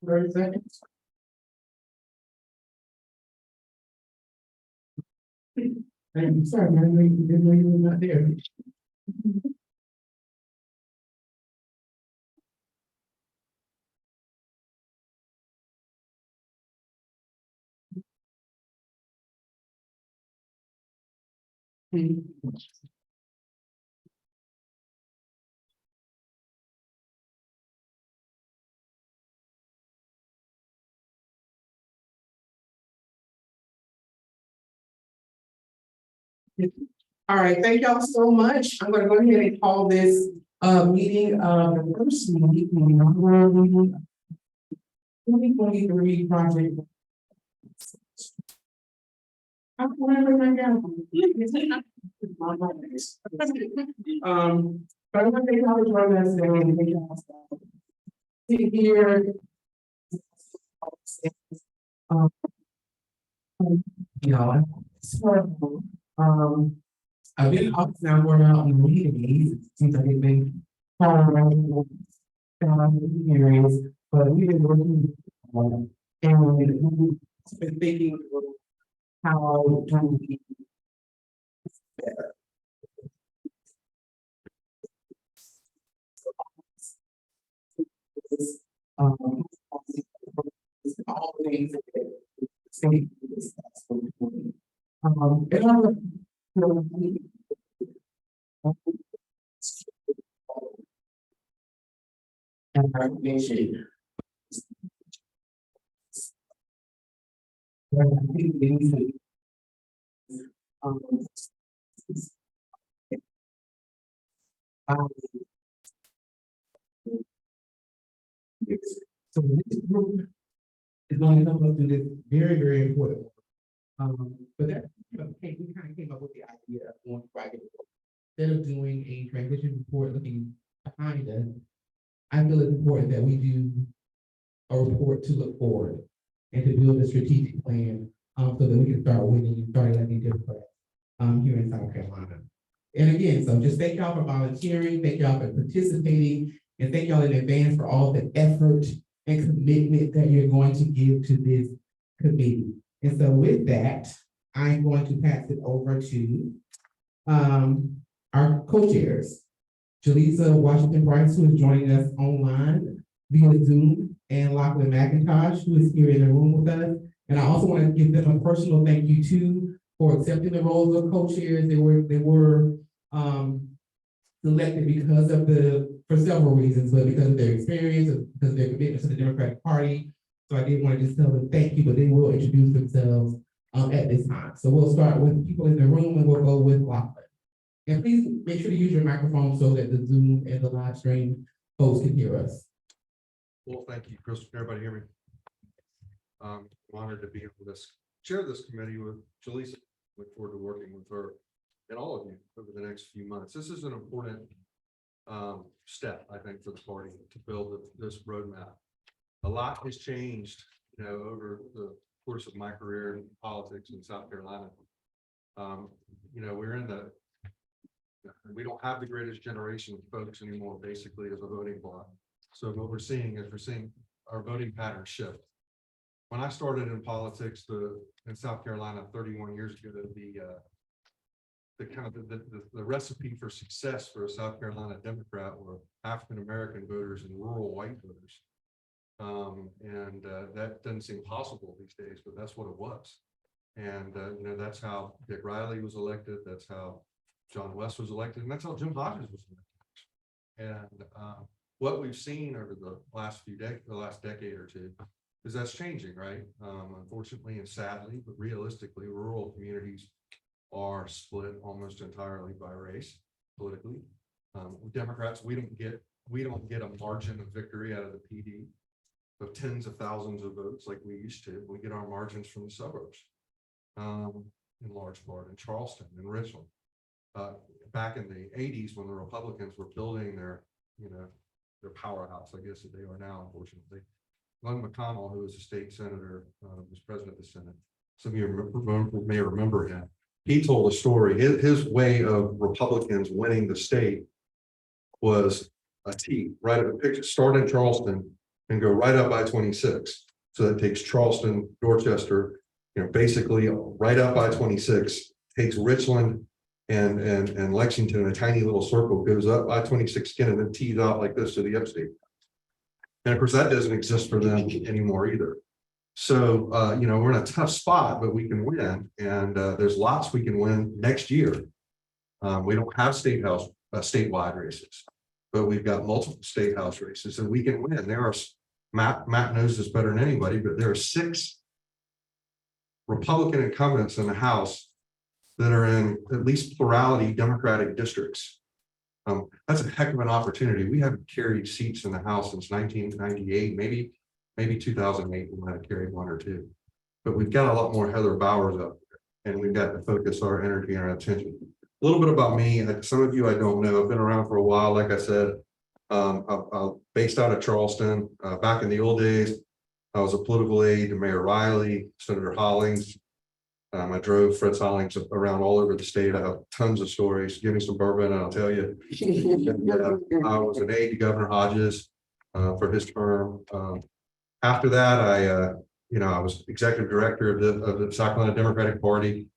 30 seconds. Thank you, sorry, man, didn't know you were not there. All right, thank y'all so much. I'm gonna go ahead and call this meeting the first meeting of the 2023 project. I'm wondering right now. But I'm gonna take all the join us and thank y'all. Sit here. You know, so, I've been up now going out in meetings, it seems like it's been years, but we've been working and we've been thinking how can we better. All the things that state is and recognition. So this group is going to come up to this very, very important. But that, we kind of came up with the idea of going private. Instead of doing a transition report looking behind us, I feel it's important that we do a report to look forward and to build a strategic plan so that we can start winning and start electing Democrats here in South Carolina. And again, so just thank y'all for volunteering, thank y'all for participating, and thank y'all in advance for all the effort and commitment that you're going to give to this committee. And so with that, I'm going to pass it over to our co-chairs, Jaleesa Washington Bryce, who is joining us online via Zoom, and Lachlan McIntosh, who is here in the room with us. And I also want to give them a personal thank you too for accepting the roles of co-chairs. They were selected because of for several reasons, but because of their experience, because of their commitment to the Democratic Party. So I did want to just tell them thank you, but they will introduce themselves at this time. So we'll start with people in the room and we'll go with Lachlan. And please make sure to use your microphone so that the Zoom and the live stream folks can hear us. Well, thank you, Chris. Can everybody hear me? I'm honored to be able to share this committee with Jaleesa. Look forward to working with her and all of you over the next few months. This is an important step, I think, for the party to build this roadmap. A lot has changed, over the course of my career in politics in South Carolina. We don't have the greatest generation of folks anymore, basically, as a voting bloc. So what we're seeing our voting patterns shift. When I started in politics in South Carolina 31 years ago, the recipe for success for a South Carolina Democrat were African-American voters and rural white voters. That doesn't seem possible these days, but that's what it was. And that's how Dick Riley was elected. That's how John West was elected, and that's how Jim Hodges was elected. And what we've seen over the last decade or two is that's changing, right? Unfortunately and sadly, but realistically, rural communities are split almost entirely by race politically. Democrats, we don't get a margin of victory out of the PD of tens of thousands of votes like we used to. We get our margins from the suburbs, in large part in Charleston and Richland. Back in the 80s, when the Republicans were building their powerhouse, I guess that they are now, unfortunately. Glenn McConnell, who was a state senator, was president of the Senate. Some of you may remember him. He told a story. His way of Republicans winning the state was a T, right? A picture, start in Charleston and go right up I-26. So that takes Charleston, Dorchester, basically right up I-26, takes Richland and Lexington, a tiny little circle, goes up I-26 again and then tees out like this to the upstate. And of course, that doesn't exist for them anymore either. So, we're in a tough spot, but we can win. And there's lots we can win next year. We don't have statewide races, but we've got multiple state house races and we can win. There are, Matt knows this better than anybody, but there are 6 Republican incumbents in the House that are in at least plurality Democratic districts. That's a heck of an opportunity. We haven't carried seats in the House since 1998, maybe 2008. We might have carried 1 or 2, but we've got a lot more Heather Bowers up there, and we've got to focus our energy and our attention. A little bit about me. Some of you I don't know. I've been around for a while. Like I said, I'm based out of Charleston. Back in the old days, I was a political aide to Mayor Riley, Senator Hollings. I drove Fritz Hollings around all over the state. I have tons of stories. Give me some bourbon and I'll tell you. I was an aide to Governor Hodges for his term. After that, I was executive director of the South Carolina Democratic Party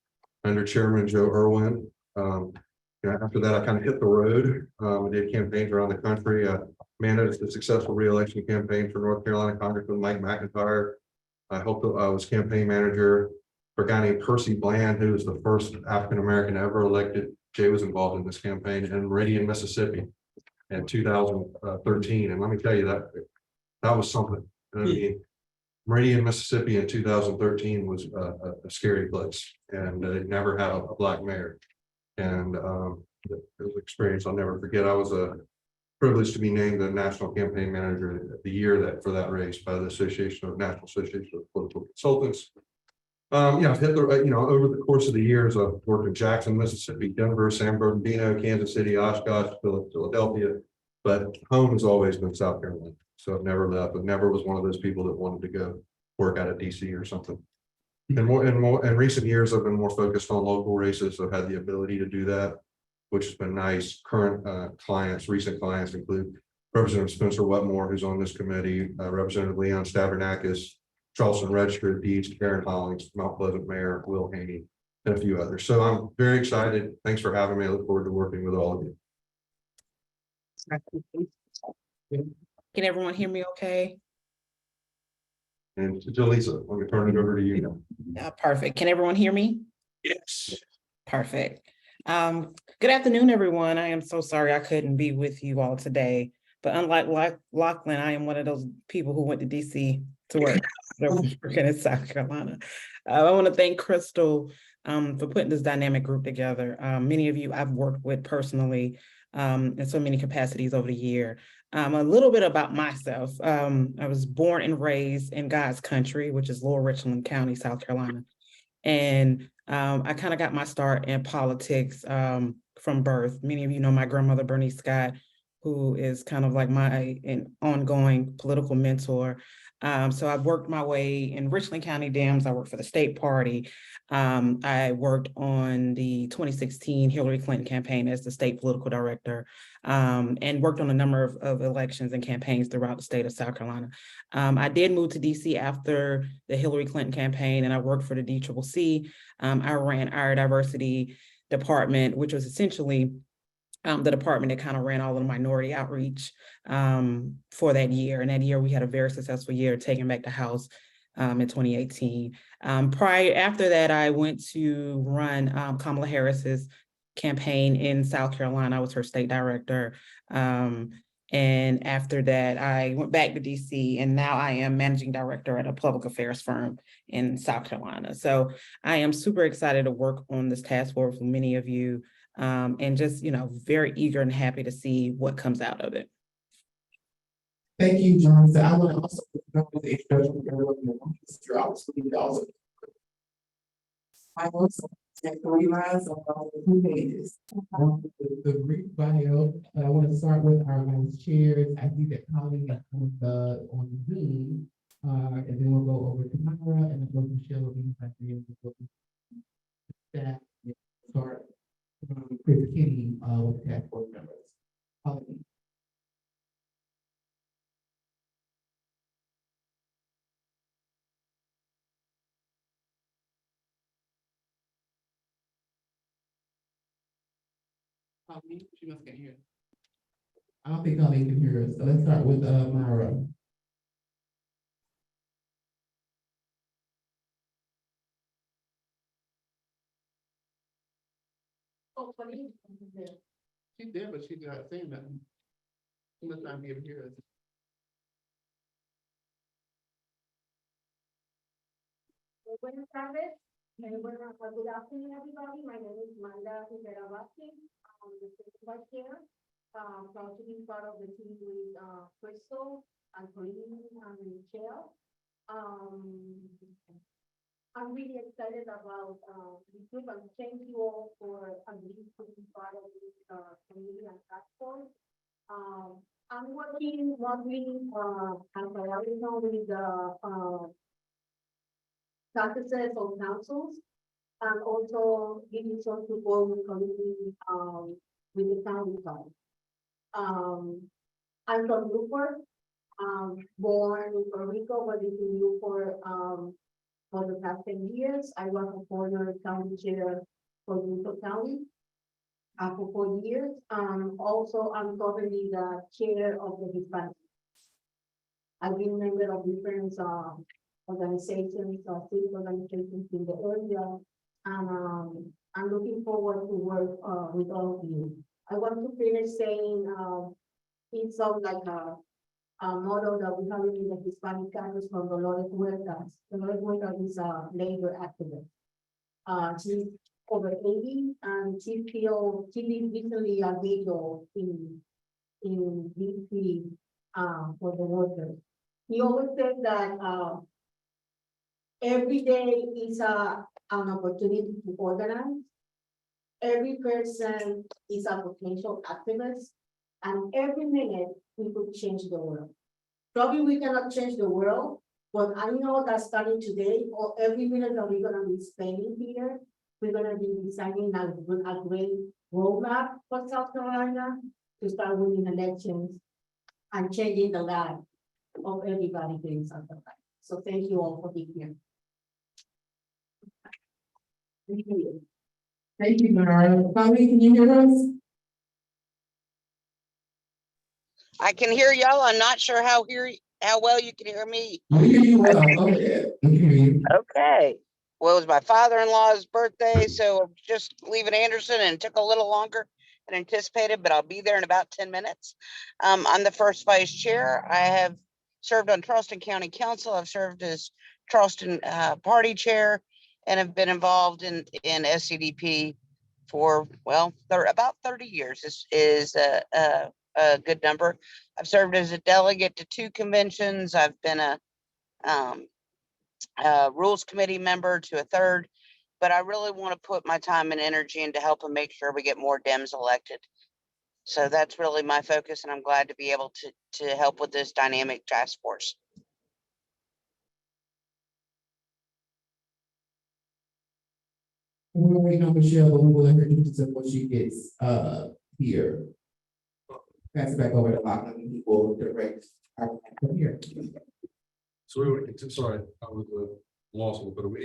under Chairman Joe Irwin. After that, I kind of hit the road. I did campaigns around the country. Managed a successful re-election campaign for North Carolina Congressman Mike McIntyre. I was campaign manager for a guy named Percy Bland, who was the first African-American ever elected. Jay was involved in this campaign in Meridian, Mississippi in 2013. And let me tell you that was something. I mean, Meridian, Mississippi in 2013 was a scary place, and it never had a black mayor. And it was an experience I'll never forget. I was privileged to be named the National Campaign Manager of the Year for that race by the National Association of Political Consultants. I've hit the, over the course of the years, I've worked in Jackson, Mississippi, Denver, San Bernardino, Kansas City, Oshkosh, Philadelphia, but home has always been South Carolina. So I've never left, but never was one of those people that wanted to go work out of DC or something. And in recent years, I've been more focused on local races. I've had the ability to do that, which has been nice. Current recent clients include Representative Spencer Wetmore, who's on this committee, Representative Leon Stavernakis, Charleston Register of Deeds, Karen Hollings, Mount Pleasant Mayor Will Haney, and a few others. So I'm very excited. Thanks for having me. I look forward to working with all of you. Can everyone hear me okay? And to Jaleesa, let me turn it over to you now. Yeah, perfect. Can everyone hear me? Yes. Perfect. Good afternoon, everyone. I am so sorry I couldn't be with you all today, but unlike Lachlan, I am one of those people who went to DC to work. Working in South Carolina. I want to thank Crystal for putting this dynamic group together. Many of you I've worked with personally in so many capacities over the year. A little bit about myself. I was born and raised in God's country, which is Lower Richland County, South Carolina. And I kind of got my start in politics from birth. Many of you know my grandmother, Bernice Scott, who is kind of like my ongoing political mentor. So I've worked my way in Richland County Dems. I worked for the state party. I worked on the 2016 Hillary Clinton campaign as the state political director, and worked on a number of elections and campaigns throughout the state of South Carolina. I did move to DC after the Hillary Clinton campaign, and I worked for the DCCC. I ran our diversity department, which was essentially the department that kind of ran all of the minority outreach for that year. And that year we had a very successful year taking back the House in 2018. After that, I went to run Kamala Harris's campaign in South Carolina. I was her state director. And after that, I went back to DC, and now I am managing director at a public affairs firm in South Carolina. So I am super excited to work on this task force with many of you. And just, very eager and happy to see what comes out of it. Thank you, John. So I want to also go with the introduction of I also have 3 lines on 2 pages. The brief bio, I want to start with our vice chairs. I see that Colleen on Zoom, and then we'll go over to Myra, and then go to Michelle, and then that start. Chris Kitty with the task force members. Colleen, she must can't hear. I don't think Colleen can hear us, so let's start with, Myra. She's there, but she's not saying nothing. She must not be able to hear us. Buenas tardes. Good afternoon, everybody. My name is Manda Rivera Vázquez. I'm the state vice chair. Proud to be part of the team with Crystal and Colleen and Michelle. I'm really excited about this group, and thank you all for agreeing to be part of this committee and Taskforce. I'm working mostly as a liaison with the practices of councils, and also giving some support with community, with the county side. I'm from Newport, born in Puerto Rico, but lived in Newport, for the past 10 years. I was a former county chair for Newport County, for 4 years. Also, I'm currently the chair of the Hispanic. I've been a member of different, organizations, civic organizations in the area, and I'm looking forward to work with all of you. I want to finish saying it's sort of like a model that we have in the Hispanic caucus from Dolores Huertas. Dolores Huertas is a labor activist. She's over 80, and she did recently a video in DC for the workers. He always said that every day is an opportunity to organize. Every person is a potential activist, and every minute we could change the world. Probably we cannot change the world, but I know that starting today, or every minute that we're gonna be spending here, we're gonna be designing a great roadmap for South Carolina to start winning elections and changing the life of everybody here in South Carolina. So thank you all for being here. Thank you. Thank you, Myra. Colleen, can you hear us? I can hear y'all. I'm not sure how well you can hear me. We hear you well. Go ahead. We can hear you. Okay. Well, it was my father-in-law's birthday, so I'm just leaving Anderson, and it took a little longer than anticipated, but I'll be there in about 10 minutes. I'm the first vice chair. I have served on Charleston County Council. I've served as Charleston party chair, and have been involved in SCDP for, well, about 30 years is a good number. I've served as a delegate to 2 conventions. I've been a rules committee member to a 3rd, but I really want to put my time and energy into helping make sure we get more Dems elected. So that's really my focus, and I'm glad to be able to help with this dynamic task force. We're waiting on Michelle, but we will let her introduce herself when she gets here. Pass it back over to Lachlan, and he will direct our from here. So we would, sorry, I was lost a little bit.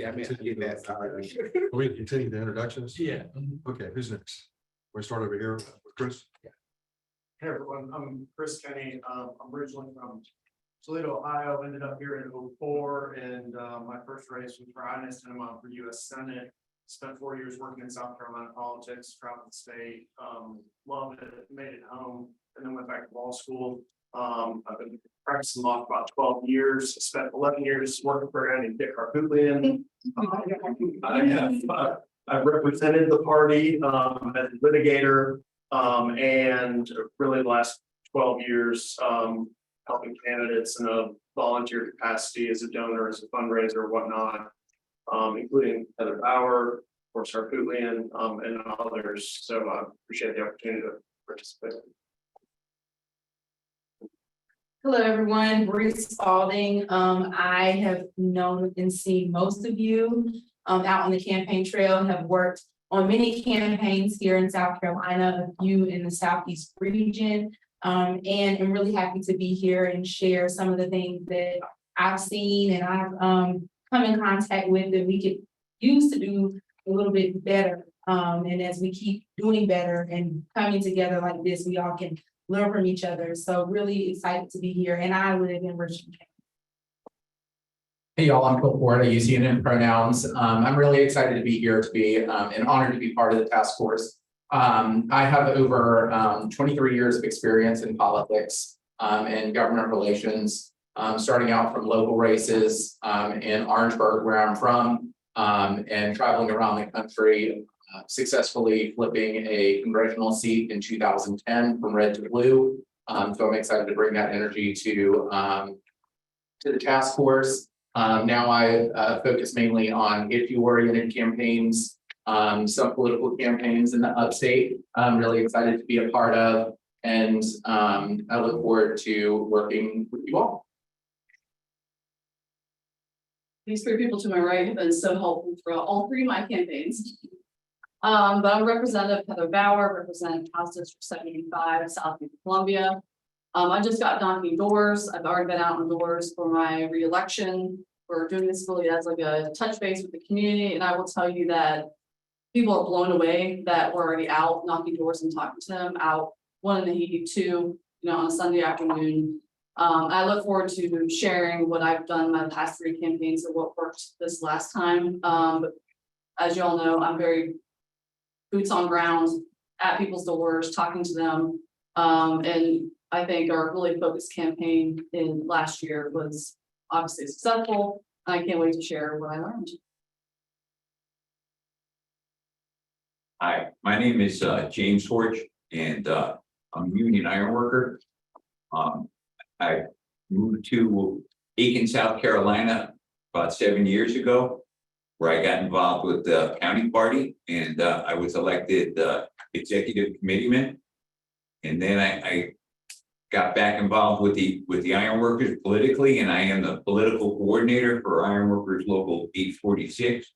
We continue the introductions? Yeah. Okay, who's next? We start over here with Chris. Hey everyone, I'm Chris Kenny. I'm originally from Toledo, Ohio, ended up here in 2004, and my first race was for Ines and I'm on for US Senate. Spent 4 years working in South Carolina politics, traveled the state, loved it, made it home, and then went back to law school. I've been practicing law for about 12 years, spent 11 years working for a guy named Dick Harpootlian. I've represented the party as a litigator, and really the last 12 years helping candidates in a volunteer capacity as a donor, as a fundraiser, whatnot, including Heather Bauer, of course, Harpootlian, and others. So I appreciate the opportunity to participate. Hello, everyone. Bree Spalding. I have known and seen most of you out on the campaign trail, have worked on many campaigns here in South Carolina, a few in the Southeast region, and I'm really happy to be here and share some of the things that I've seen and I've come in contact with that we could use to do a little bit better And as we keep doing better and coming together like this, we all can learn from each other. So really excited to be here, and I live in Richmond. Hey y'all, I'm Phil Ford. I use he and him pronouns. I'm really excited to be here, to be and honored to be part of the task force. I have over 23 years of experience in politics and government relations, starting out from local races in Orangeburg, where I'm from, and traveling around the country, successfully flipping a congressional seat in 2010 from red to blue. So I'm excited to bring that energy to the task force. Now I focus mainly on issue-oriented campaigns, some political campaigns in the upstate. I'm really excited to be a part of, and I look forward to working with you all. These three people to my right have been so helpful throughout all three of my campaigns. But I'm Representative Heather Bauer, representing House District 75, South Columbia. I just got knocking doors. I've already been out on doors for my reelection. We're doing this really as like a touch base with the community, and I will tell you that people are blown away that we're already out knocking doors and talking to them, out one in the heat, two, on a Sunday afternoon. I look forward to sharing what I've done my past three campaigns and what worked this last time. But as you all know, I'm very boots on ground at people's doors, talking to them. And I think our really focused campaign in last year was obviously successful. I can't wait to share what I learned. Hi, my name is James Horch, and I'm a union iron worker. I moved to Aiken, South Carolina about 7 years ago, where I got involved with the county party, and I was elected executive committeeman. And then I got back involved with the iron workers politically, and I am the political coordinator for Iron Workers Local 846.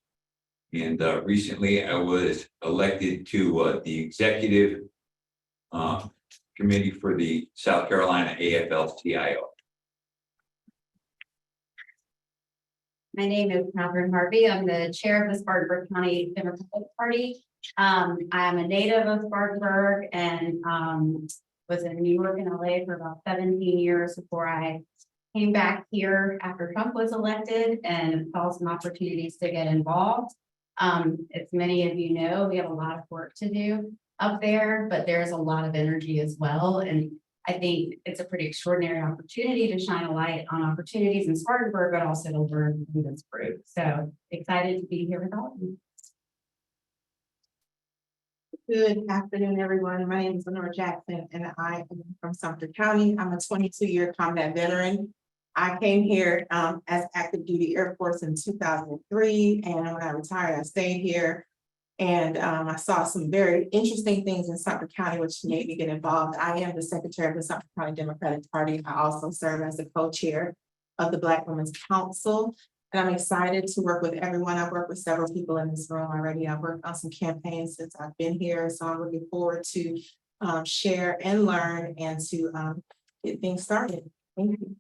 And recently I was elected to the executive committee for the South Carolina AFL-CIO. My name is Catherine Harvey. I'm the chair of the Spartanburg County Democratic Party. I'm a native of Spartanburg and was in New York and LA for about 17 years before I came back here after Trump was elected and saw some opportunities to get involved. As many of you know, we have a lot of work to do up there, but there's a lot of energy as well. And I think it's a pretty extraordinary opportunity to shine a light on opportunities in Spartanburg, but also to learn from this group. So excited to be here with all of you. Good afternoon, everyone. My name is Lenore Jackson, and I am from Sumter County. I'm a 22-year combat veteran. I came here as active duty Air Force in 2003, and when I retired, I stayed here. And I saw some very interesting things in Sumter County, which made me get involved. I am the secretary of the Sumter County Democratic Party. I also serve as the co-chair of the Black Women's Council. And I'm excited to work with everyone. I've worked with several people in this room already. I've worked on some campaigns since I've been here. So I'm looking forward to share and learn and to get things started. Thank you.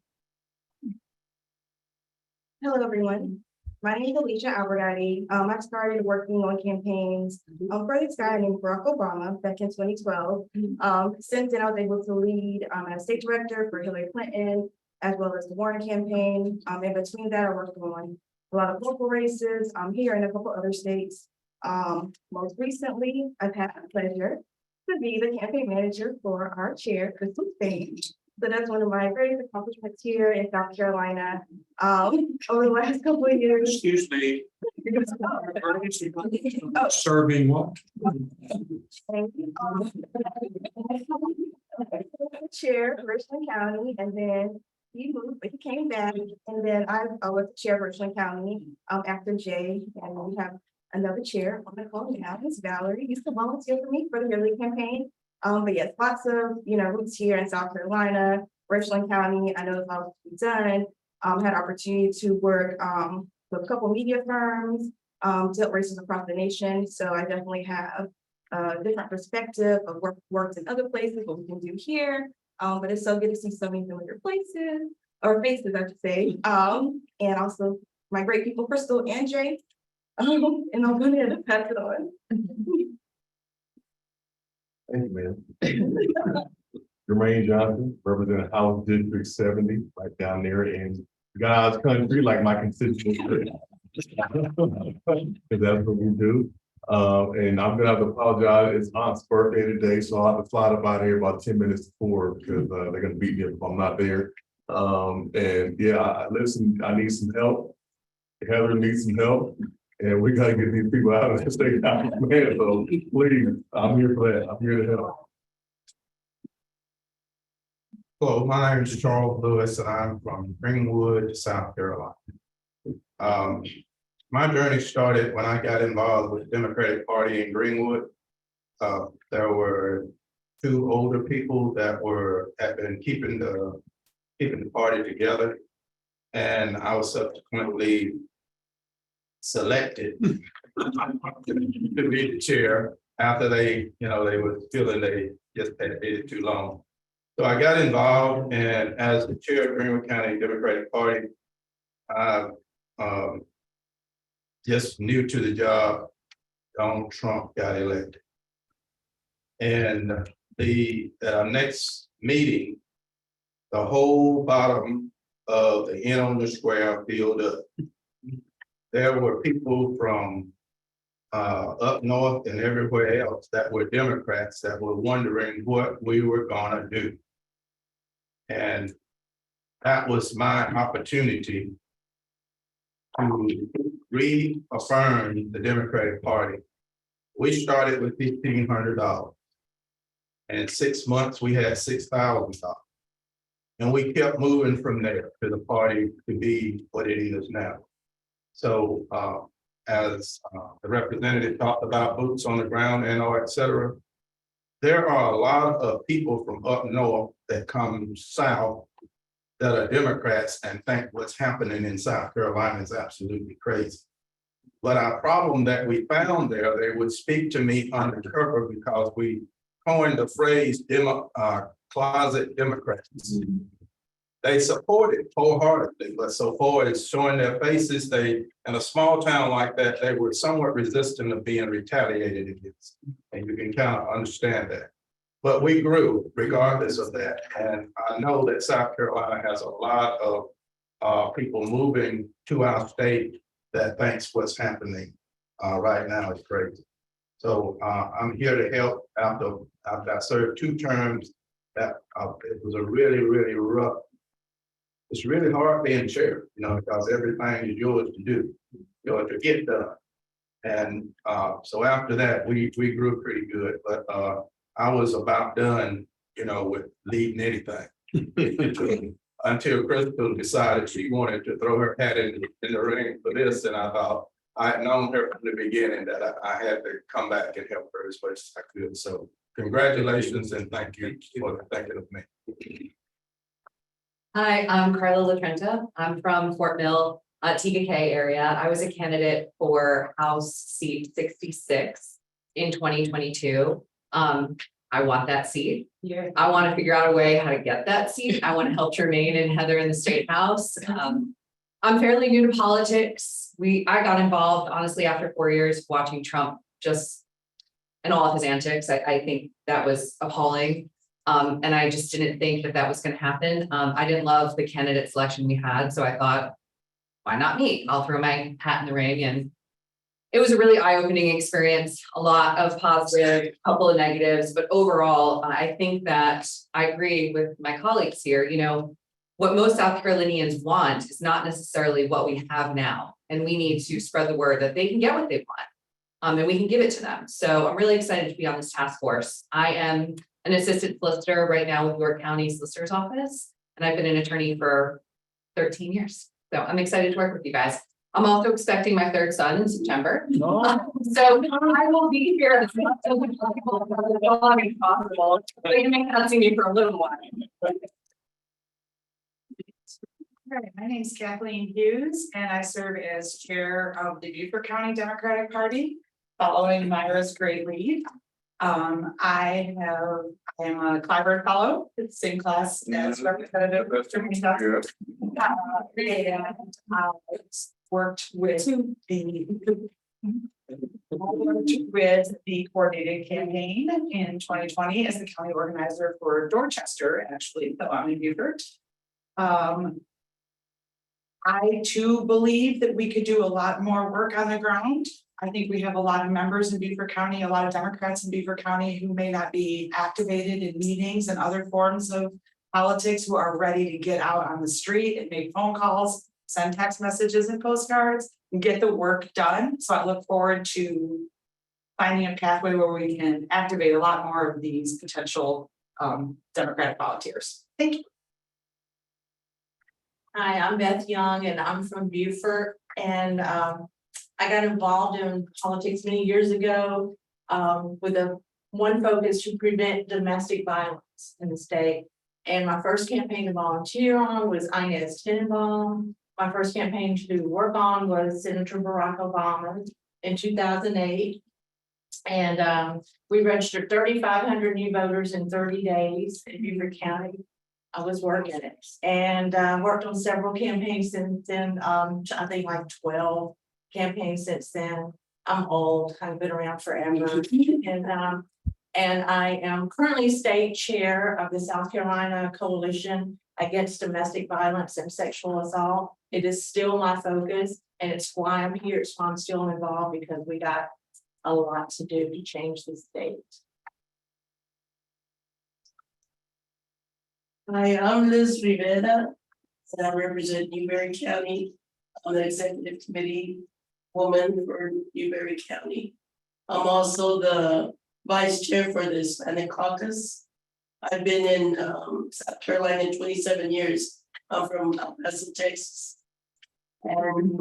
Hello, everyone. My name is Alicia Albertati. I started working on campaigns for this guy named Barack Obama back in 2012. Since then, I was able to lead as state director for Hillary Clinton, as well as the Warren campaign. In between that, I worked on a lot of local races here in a couple other states. Most recently, I've had the pleasure to be the campaign manager for our chair, Crystal Spain. So that's one of my greatest accomplishments here in South Carolina over the last couple of years. Excuse me. Serving what? Thank you. Chair of Richland County, and then he moved, but he came back, and then I was the chair of Richland County after Jay, and we have another chair on the call now, Ms. Valerie. Used to volunteer for me for the Hillary campaign. But yes, lots of roots here in South Carolina, Richland County. I know it's all to be done. Had opportunity to work with a couple media firms, dealt races across the nation. So I definitely have a different perspective of what works in other places, what we can do here. But it's so good to see so many familiar places or faces, I should say. And also my great people, Crystal and Jay. And I'll go ahead and pass it on. Thank you, man. Jermaine Johnson, representing House District 70, right down there in God's country, like my constituents. Because that's what we do. And I'm gonna have to apologize. It's Aunt's birthday today, so I'll have to fly up out of here about 10 minutes before because they're gonna beat me if I'm not there. And yeah, listen, I need some help. Heather needs some help. And we gotta get these people out of the state house, man. So please, I'm here for that. I'm here to help. Hello, my name is Charles Lewis and I'm from Greenwood, South Carolina. My journey started when I got involved with the Democratic Party in Greenwood. There were two older people that had been keeping the party together. And I was subsequently selected to be the chair after they were feeling they just had it too long. So I got involved, and as the chair of Greenwood County Democratic Party, just new to the job, Donald Trump got elected. And the next meeting, the whole bottom of the Inn on the Square filled up. There were people from up north and everywhere else that were Democrats that were wondering what we were gonna do. And that was my opportunity to reaffirm the Democratic Party. We started with $1,500. And in 6 months, we had $6,000. And we kept moving from there for the party to be what it is now. So as the representative talked about boots on the ground and et cetera, there are a lot of people from up north that come south that are Democrats and think what's happening in South Carolina is absolutely crazy. But our problem that we found there, they would speak to me undercover because we coined the phrase closet Democrats. They support it wholeheartedly, but so far as showing their faces, in a small town like that, they were somewhat resistant of being retaliated against. And you can kind of understand that. But we grew regardless of that. And I know that South Carolina has a lot of people moving to our state that thinks what's happening right now is crazy. So I'm here to help after I served 2 terms. That it was a really, really rough. It's really hard being chair, because everything is yours to do, yours to get done. And so after that, we grew pretty good, but I was about done, with leading anything. Until Crystal decided she wanted to throw her hat in the ring for this, and I thought I had known her from the beginning that I had to come back and help her as much as I could. So congratulations and thank you for thinking of me. Hi, I'm Carla LaTrenta. I'm from Fort Mill, TKK area. I was a candidate for House seat 66 in 2022. I want that seat. Yeah. I want to figure out a way how to get that seat. I want to help Jermaine and Heather in the State House. I'm fairly new to politics. I got involved honestly after 4 years watching Trump and all of his antics. I think that was appalling. And I just didn't think that was going to happen. I didn't love the candidate selection we had. So I thought, why not me? I'll throw my hat in the ring. And it was a really eye-opening experience, a lot of positive, a couple of negatives, but overall, I think that I agree with my colleagues here. What most South Carolinians want is not necessarily what we have now. And we need to spread the word that they can get what they want. And we can give it to them. So I'm really excited to be on this task force. I am an assistant solicitor right now with York County Solicitor's Office, and I've been an attorney for 13 years. So I'm excited to work with you guys. I'm also expecting my 3rd son in September. Oh. So I will be here as much as possible. But you may not see me for a little while. My name is Kathleen Hughes, and I serve as chair of the Beaufort County Democratic Party, following Myra's great lead. I am a Clyburn Fellow, the same class as Representative. Worked with the I worked with the coordinated campaign in 2020 as the county organizer for Dorchester, actually, though I'm in Beaufort. I too believe that we could do a lot more work on the ground. I think we have a lot of members in Beaufort County, a lot of Democrats in Beaufort County who may not be activated in meetings and other forms of politics, who are ready to get out on the street and make phone calls, send text messages and postcards, and get the work done. So I look forward to finding a pathway where we can activate a lot more of these potential Democratic volunteers. Thank you. Hi, I'm Beth Young and I'm from Beaufort, and I got involved in politics many years ago with one focus to prevent domestic violence in the state. And my first campaign to volunteer on was Inez Tenenbaum. My first campaign to work on was Senator Barack Obama in 2008. And we registered 3,500 new voters in 30 days in Beaufort County. I was working it and worked on several campaigns since then. I think like 12 campaigns since then. I'm old, I've been around forever. And I am currently state chair of the South Carolina Coalition Against Domestic Violence and Sexual Assault. It is still my focus, and it's why I'm here. It's why I'm still involved, because we got a lot to do to change the state. Hi, I'm Liz Rivera, and I represent Newberry County on the executive committee woman for Newberry County. I'm also the vice chair for the Hispanic Caucus. I've been in South Carolina 27 years. I'm from El Paso, Texas. And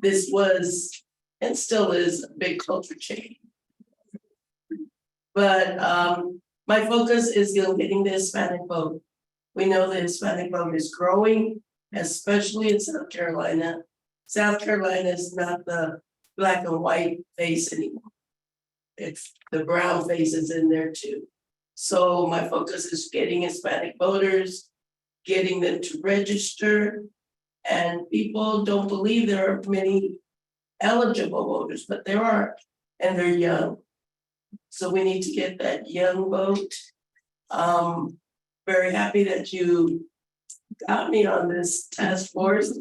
this was and still is a big culture change. But my focus is on getting the Hispanic vote. We know the Hispanic vote is growing, especially in South Carolina. South Carolina is not the black and white face anymore. It's the brown faces in there too. So my focus is getting Hispanic voters, getting them to register. And people don't believe there are many eligible voters, but there are, and they're young. So we need to get that young vote. Very happy that you got me on this task force.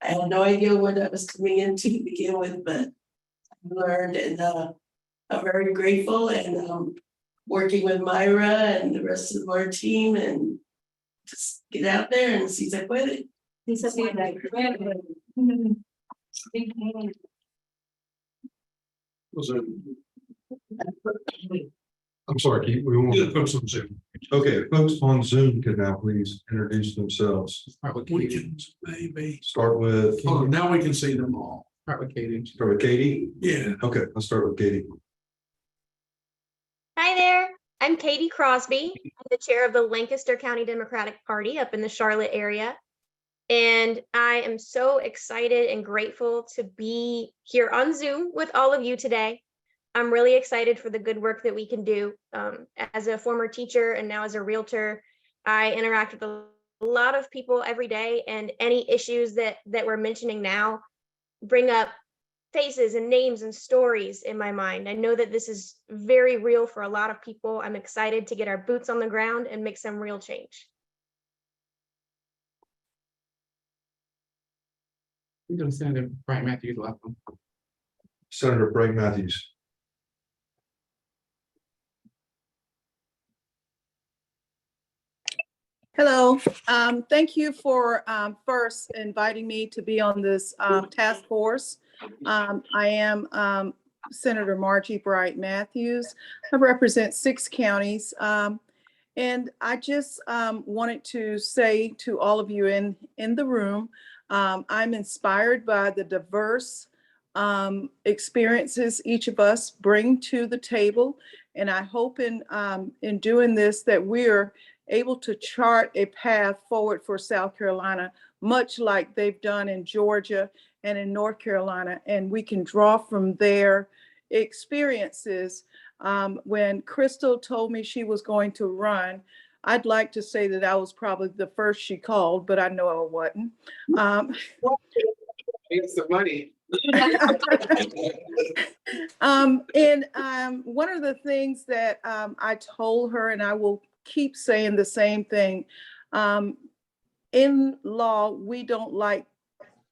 I had no idea what I was coming into to begin with, but I learned, and I'm very grateful, and working with Myra and the rest of our team, and just get out there and see se puede. I'm sorry, Keith, we want the folks on Zoom. Okay, folks on Zoom could now please introduce themselves. Maybe. Start with. Oh, now we can see them all. Start with Katie. Start with Katie? Yeah. Okay, let's start with Katie. Hi there, I'm Katie Crosby. I'm the chair of the Lancaster County Democratic Party up in the Charlotte area. And I am so excited and grateful to be here on Zoom with all of you today. I'm really excited for the good work that we can do. As a former teacher and now as a realtor, I interact with a lot of people every day, and any issues that we're mentioning now bring up faces and names and stories in my mind. I know that this is very real for a lot of people. I'm excited to get our boots on the ground and make some real change. We're going to Senator Brian Matthews. Welcome. Senator Frank Matthews. Hello, thank you for first inviting me to be on this task force. I am Senator Margie Bright Matthews. I represent 6 counties. And I just wanted to say to all of you in the room, I'm inspired by the diverse experiences each of us bring to the table. And I hope in doing this that we're able to chart a path forward for South Carolina, much like they've done in Georgia and in North Carolina. And we can draw from their experiences. When Crystal told me she was going to run, I'd like to say that I was probably the first she called, but I know I wasn't. Make some money. One of the things that I told her, and I will keep saying the same thing, in law, we don't like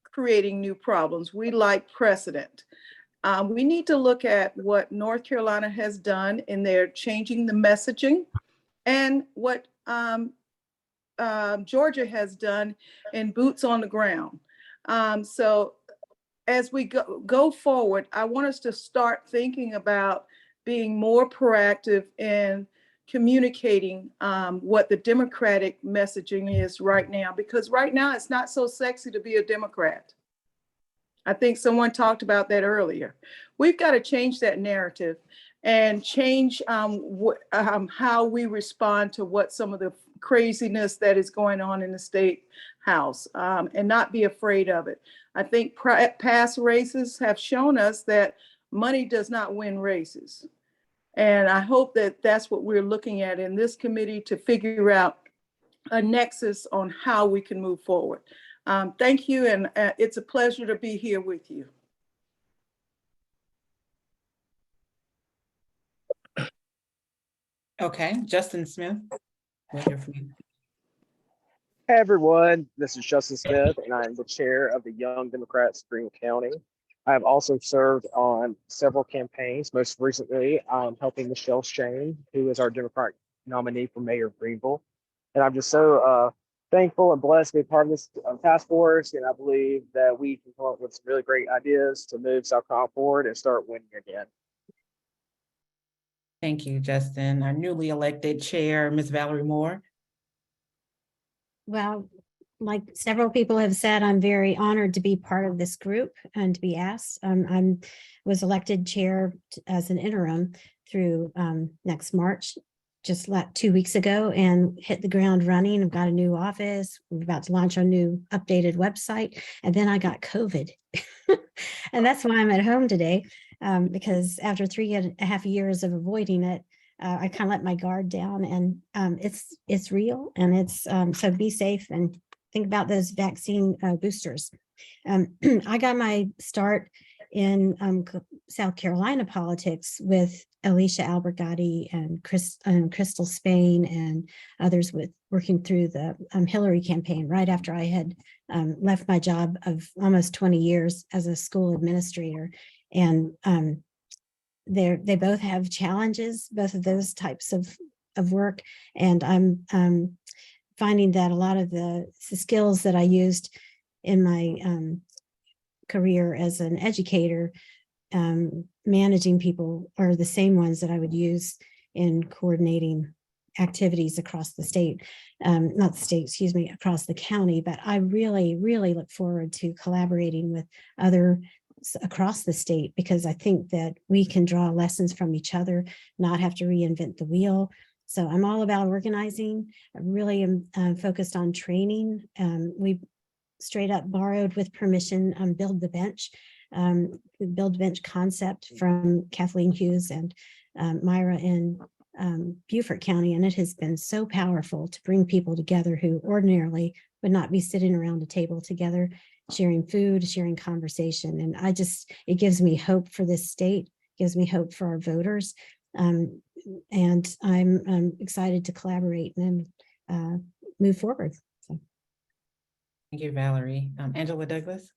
creating new problems. We like precedent. We need to look at what North Carolina has done in their changing the messaging and what Georgia has done in boots on the ground. So as we go forward, I want us to start thinking about being more proactive in communicating what the Democratic messaging is right now, because right now it's not so sexy to be a Democrat. I think someone talked about that earlier. We've got to change that narrative and change how we respond to what some of the craziness that is going on in the state house, and not be afraid of it. I think past races have shown us that money does not win races. And I hope that that's what we're looking at in this committee, to figure out a nexus on how we can move forward. Thank you, and it's a pleasure to be here with you. Okay, Justin Smith. We'll hear from you. Hey everyone, this is Justin Smith, and I'm the chair of the Young Democrats Green County. I have also served on several campaigns. Most recently, I'm helping Michelle Shane, who is our Democratic nominee for mayor of Greenville. And I'm just so thankful and blessed to be part of this task force. And I believe that we can come up with some really great ideas to move South Carolina forward and start winning again. Thank you, Justin. Our newly elected chair, Ms. Valerie Moore. Well, like several people have said, I'm very honored to be part of this group and to be asked. I was elected chair as an interim through next March, just 2 weeks ago, and hit the ground running. I've got a new office. We're about to launch our new updated website. And then I got COVID. And that's why I'm at home today, because after 3.5 years of avoiding it, I kind of let my guard down, and it's real, and it's so be safe and think about those vaccine boosters. I got my start in South Carolina politics with Alicia Albergati and Crystal Spain and others, with working through the Hillary campaign right after I had left my job of almost 20 years as a school administrator. And they both have challenges, both of those types of work. And I'm finding that a lot of the skills that I used in my career as an educator, managing people, are the same ones that I would use in coordinating activities across the state, not the state, excuse me, across the county. But I really, really look forward to collaborating with other across the state, because I think that we can draw lessons from each other, not have to reinvent the wheel. So I'm all about organizing. I really am focused on training. We straight up borrowed with permission Build the Bench, Build the Bench concept from Kathleen Hughes and Myra in Beaufort County. And it has been so powerful to bring people together who ordinarily would not be sitting around a table together, sharing food, sharing conversation. And it gives me hope for this state, gives me hope for our voters. And I'm excited to collaborate and move forward. So. Thank you, Valerie. Angela Douglas.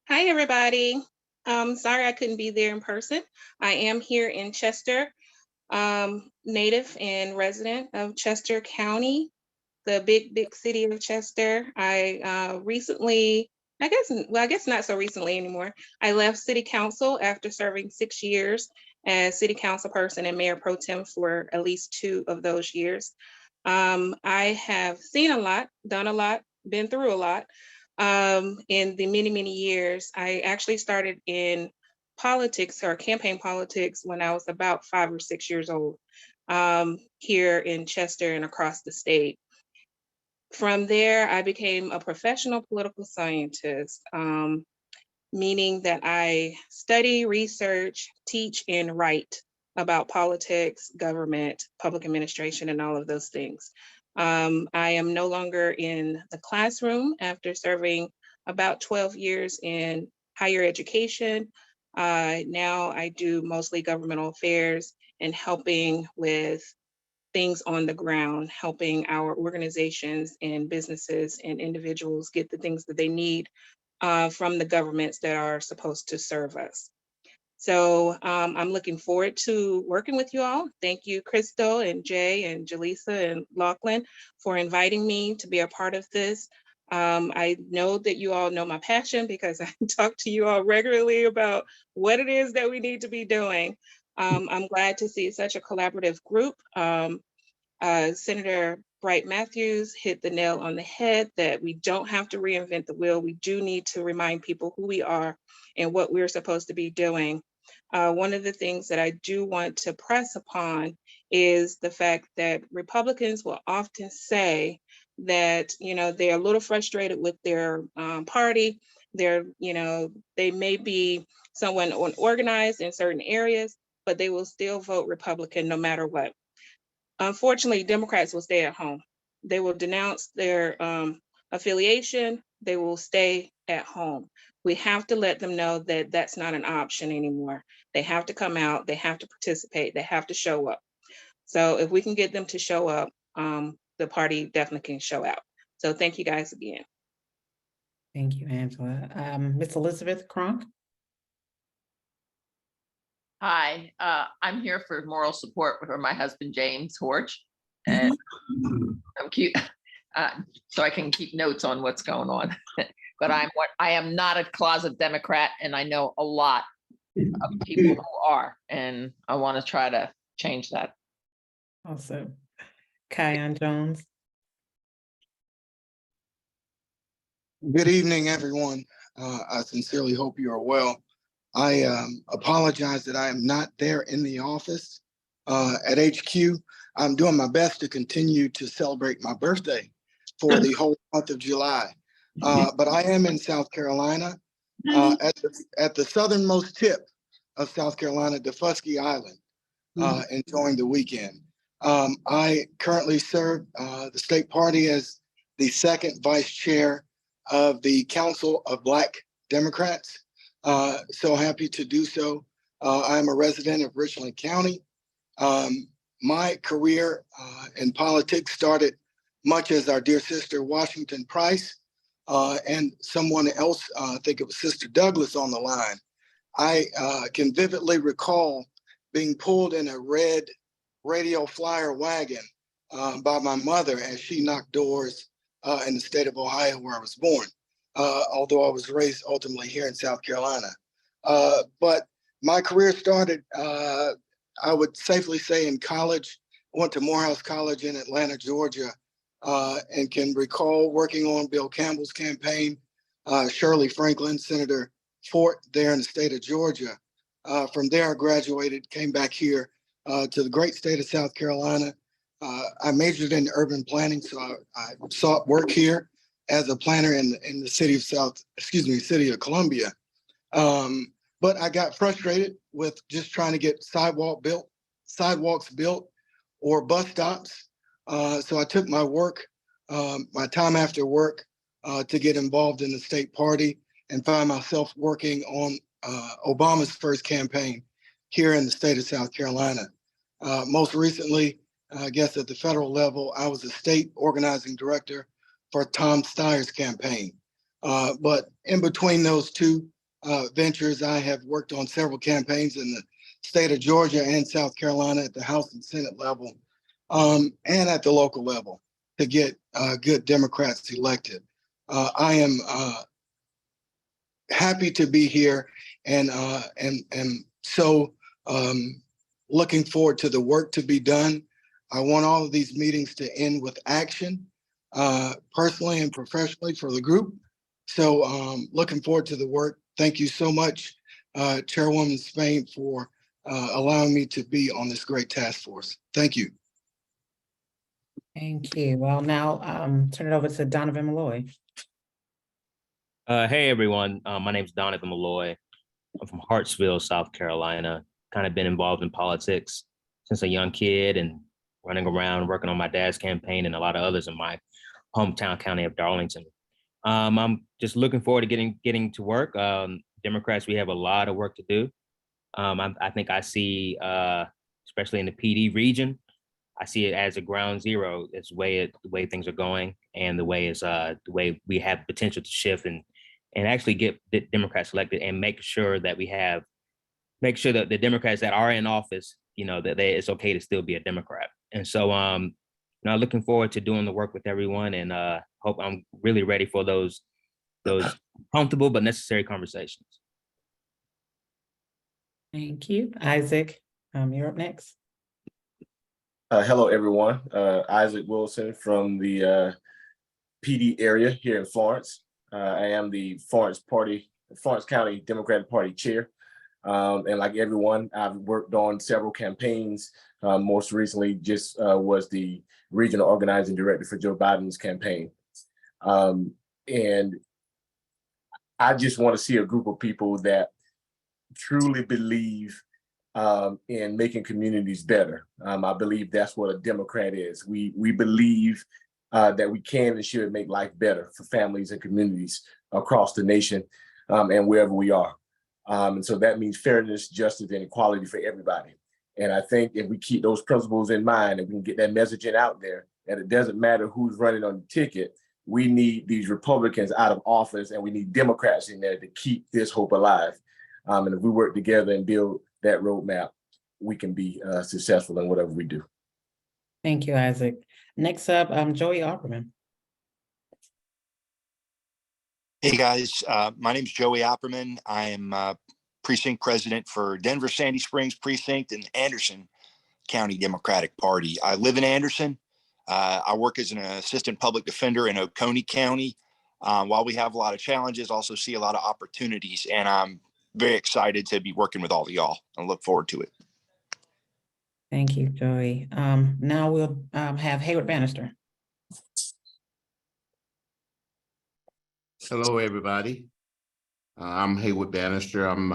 Hi, everybody. Sorry I couldn't be there in person. I am here in Chester, native and resident of Chester County, the big city of Chester. I recently, I guess not so recently anymore, I left City Council after serving 6 years as City Council person and Mayor Pro Tem for at least 2 of those years. I have seen a lot, done a lot, been through a lot in the many years. I actually started in politics or campaign politics when I was about 5 or 6 years old here in Chester and across the state. From there, I became a professional political scientist, meaning that I study, research, teach, and write about politics, government, public administration, and all of those things. I am no longer in the classroom after serving about 12 years in higher education. Now I do mostly governmental affairs and helping with things on the ground, helping our organizations and businesses and individuals get the things that they need from the governments that are supposed to serve us. So I'm looking forward to working with you all. Thank you, Crystal and Jay and Jaleesa and Lachlan for inviting me to be a part of this. I know that you all know my passion because I talk to you all regularly about what it is that we need to be doing. I'm glad to see such a collaborative group. Senator Bright Matthews hit the nail on the head that we don't have to reinvent the wheel. We do need to remind people who we are and what we're supposed to be doing. One of the things that I do want to press upon is the fact that Republicans will often say that, you know, they're a little frustrated with their party. They're, you know, they may be someone unorganized in certain areas, but they will still vote Republican no matter what. Unfortunately, Democrats will stay at home. They will denounce their affiliation. They will stay at home. We have to let them know that that's not an option anymore. They have to come out. They have to participate. They have to show up. So if we can get them to show up, the party definitely can show out. So thank you guys again. Thank you, Angela. Miss Elizabeth Cronk. Hi, I'm here for moral support for my husband, James Horch. And I'm cute, so I can keep notes on what's going on. But I am not a closet Democrat, and I know a lot of people who are, and I want to try to change that. Also, Kyon Jones. Good evening, everyone. I sincerely hope you are well. I apologize that I am not there in the office at HQ. I'm doing my best to continue to celebrate my birthday for the whole month of July. But I am in South Carolina at the southernmost tip of South Carolina, Defusky Island, enjoying the weekend. I currently serve the state party as the second vice chair of the Council of Black Democrats. So happy to do so. I'm a resident of Richland County. My career in politics started much as our dear sister Washington Price and someone else, I think it was Sister Douglas on the line. I can vividly recall being pulled in a red radio flyer wagon by my mother as she knocked doors in the state of Ohio where I was born. Although I was raised ultimately here in South Carolina. But my career started, I would safely say, in college. I went to Morehouse College in Atlanta, Georgia, and can recall working on Bill Campbell's campaign, Shirley Franklin, Senator Fort there in the state of Georgia. From there, I graduated, came back here to the great state of South Carolina. I majored in urban planning, so I sought work here as a planner in the city of Columbia. But I got frustrated with just trying to get sidewalks built or bus stops. So I took my work, my time after work to get involved in the state party and find myself working on Obama's first campaign here in the state of South Carolina. Most recently, I guess at the federal level, I was a state organizing director for Tom Steyer's campaign. But in between those two ventures, I have worked on several campaigns in the state of Georgia and South Carolina at the House and Senate level, and at the local level to get good Democrats elected. I am happy to be here and so looking forward to the work to be done. I want all of these meetings to end with action, personally and professionally for the group. So looking forward to the work. Thank you so much, Chairwoman Spain, for allowing me to be on this great task force. Thank you. Thank you. Well, now turn it over to Donovan Malloy. Hey, everyone. My name is Donovan Malloy. I'm from Hartsville, South Carolina. Kind of been involved in politics since a young kid and running around, working on my dad's campaign and a lot of others in my hometown county of Darlington. I'm just looking forward to getting to work. Democrats, we have a lot of work to do. I think I see, especially in the PD region, I see it as a ground zero. It's the way things are going, and the way we have potential to shift and actually get the Democrats elected, and make sure that the Democrats that are in office, that it's okay to still be a Democrat. And so, looking forward to doing the work with everyone, and hope I'm really ready for those comfortable but necessary conversations. Thank you. Isaac, you're up next. Hello, everyone. Isaac Wilson from the PD area here in Florence. I am the Florence County Democratic Party chair. And like everyone, I've worked on several campaigns. Most recently, just was the regional organizing director for Joe Biden's campaign. And I just want to see a group of people that truly believe in making communities better. I believe that's what a Democrat is. We believe that we can and should make life better for families and communities across the nation and wherever we are. And so that means fairness, justice, and equality for everybody. And I think if we keep those principles in mind and we can get that messaging out there, that it doesn't matter who's running on the ticket, we need these Republicans out of office and we need Democrats in there to keep this hope alive. And if we work together and build that roadmap, we can be successful in whatever we do. Thank you, Isaac. Next up, Joey Opperman. Hey guys, my name is Joey Opperman. I am precinct president for Denver Sandy Springs precinct in Anderson County Democratic Party. I live in Anderson. I work as an assistant public defender in Oconee County. While we have a lot of challenges, also see a lot of opportunities, and I'm very excited to be working with all of y'all and look forward to it. Thank you, Joey. Now we'll have Hayward Bannister. Hello, everybody. I'm Hayward Bannister. I'm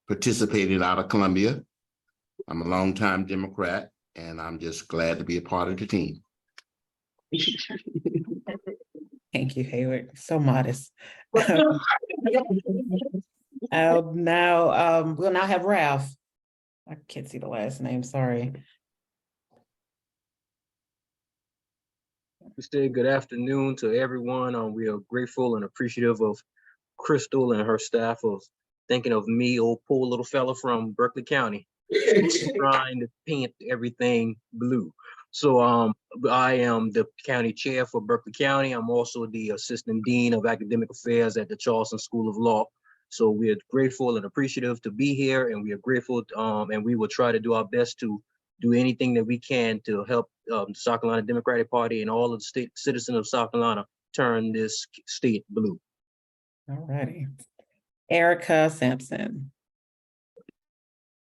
participating out of Columbia. I'm a longtime Democrat, and I'm just glad to be a part of the team. Thank you, Hayward. So modest. We'll now have Ralph. I can't see the last name, sorry. Good afternoon to everyone. We are grateful and appreciative of Crystal and her staff of thinking of me, old poor little fella from Berkeley County, trying to paint everything blue. So I am the county chair for Berkeley County. I'm also the assistant dean of academic affairs at the Charleston School of Law. So we are grateful and appreciative to be here, and we are grateful and we will try to do our best to do anything that we can to help the South Carolina Democratic Party and all of the state citizens of South Carolina turn this state blue. All righty. Erica Sampson.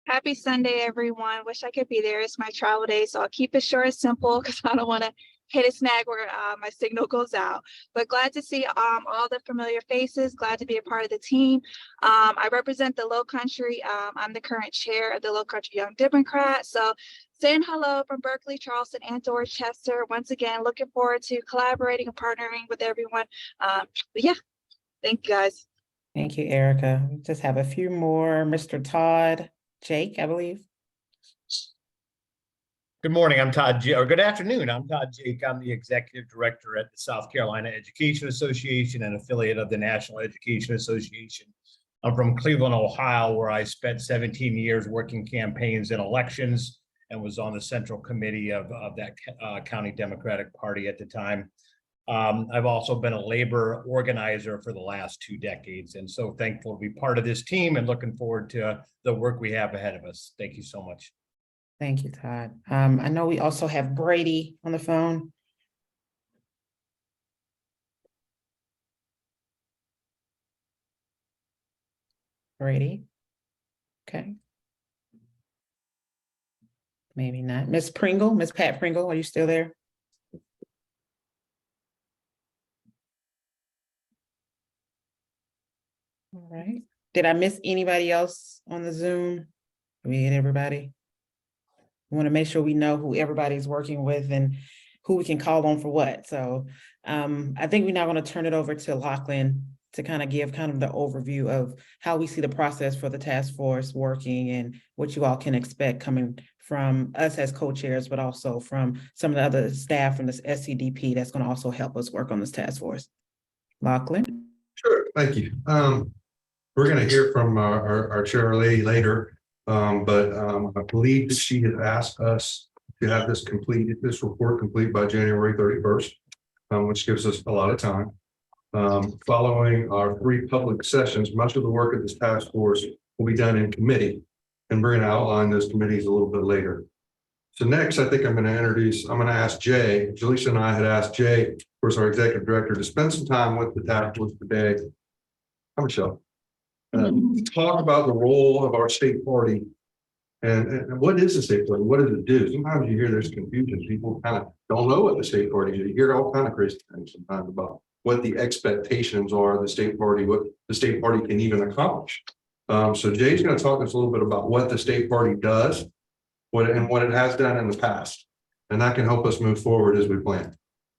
Happy Sunday, everyone. Wish I could be there. It's my travel day, so I'll keep it short and simple because I don't want to hit a snag where my signal goes out. But glad to see all the familiar faces. Glad to be a part of the team. I represent the Low Country. I'm the current chair of the Low Country Young Democrat. So saying hello from Berkeley, Charleston, and Dorchester. Once again, looking forward to collaborating and partnering with everyone. But yeah, thank you guys. Thank you, Erica. We just have a few more. Mr. Todd Jake, I believe. Good morning, I'm Todd, or good afternoon, I'm Todd Jake. I'm the executive director at the South Carolina Education Association, an affiliate of the National Education Association. I'm from Cleveland, Ohio, where I spent 17 years working campaigns and elections and was on the central committee of that county Democratic Party at the time. I've also been a labor organizer for the last 2 decades, and so thankful to be part of this team and looking forward to the work we have ahead of us. Thank you so much. Thank you, Todd. I know we also have Brady on the phone. Brady. Okay. Maybe not. Miss Pringle, Miss Pat Pringle, are you still there? All right. Did I miss anybody else on the Zoom? Did we hit everybody? We want to make sure we know who everybody's working with and who we can call on for what. So I think we're now going to turn it over to Lachlan to kind of give kind of the overview of how we see the process for the task force working and what you all can expect coming from us as co-chairs, but also from some of the other staff from this SCDP that's going to also help us work on this task force. Lachlan? Sure, thank you. We're going to hear from our chair lady later, but I believe that she had asked us to have this report complete by January 31st, which gives us a lot of time. Following our 3 public sessions, much of the work of this task force will be done in committee, and we're going to outline those committees a little bit later. So next, I think I'm going to ask Jay. Jaleesa and I had asked Jay, of course, our executive director, to spend some time with the task force today. Hi, Michelle. Talk about the role of our state party and what is the state party? What does it do? Sometimes you hear there's confusion. People kind of don't know what the state party is. You hear all kind of crazy things sometimes about what the expectations are of the state party, what the state party can even accomplish. So Jay's going to talk to us a little bit about what the state party does, what it has done in the past, and that can help us move forward as we plan.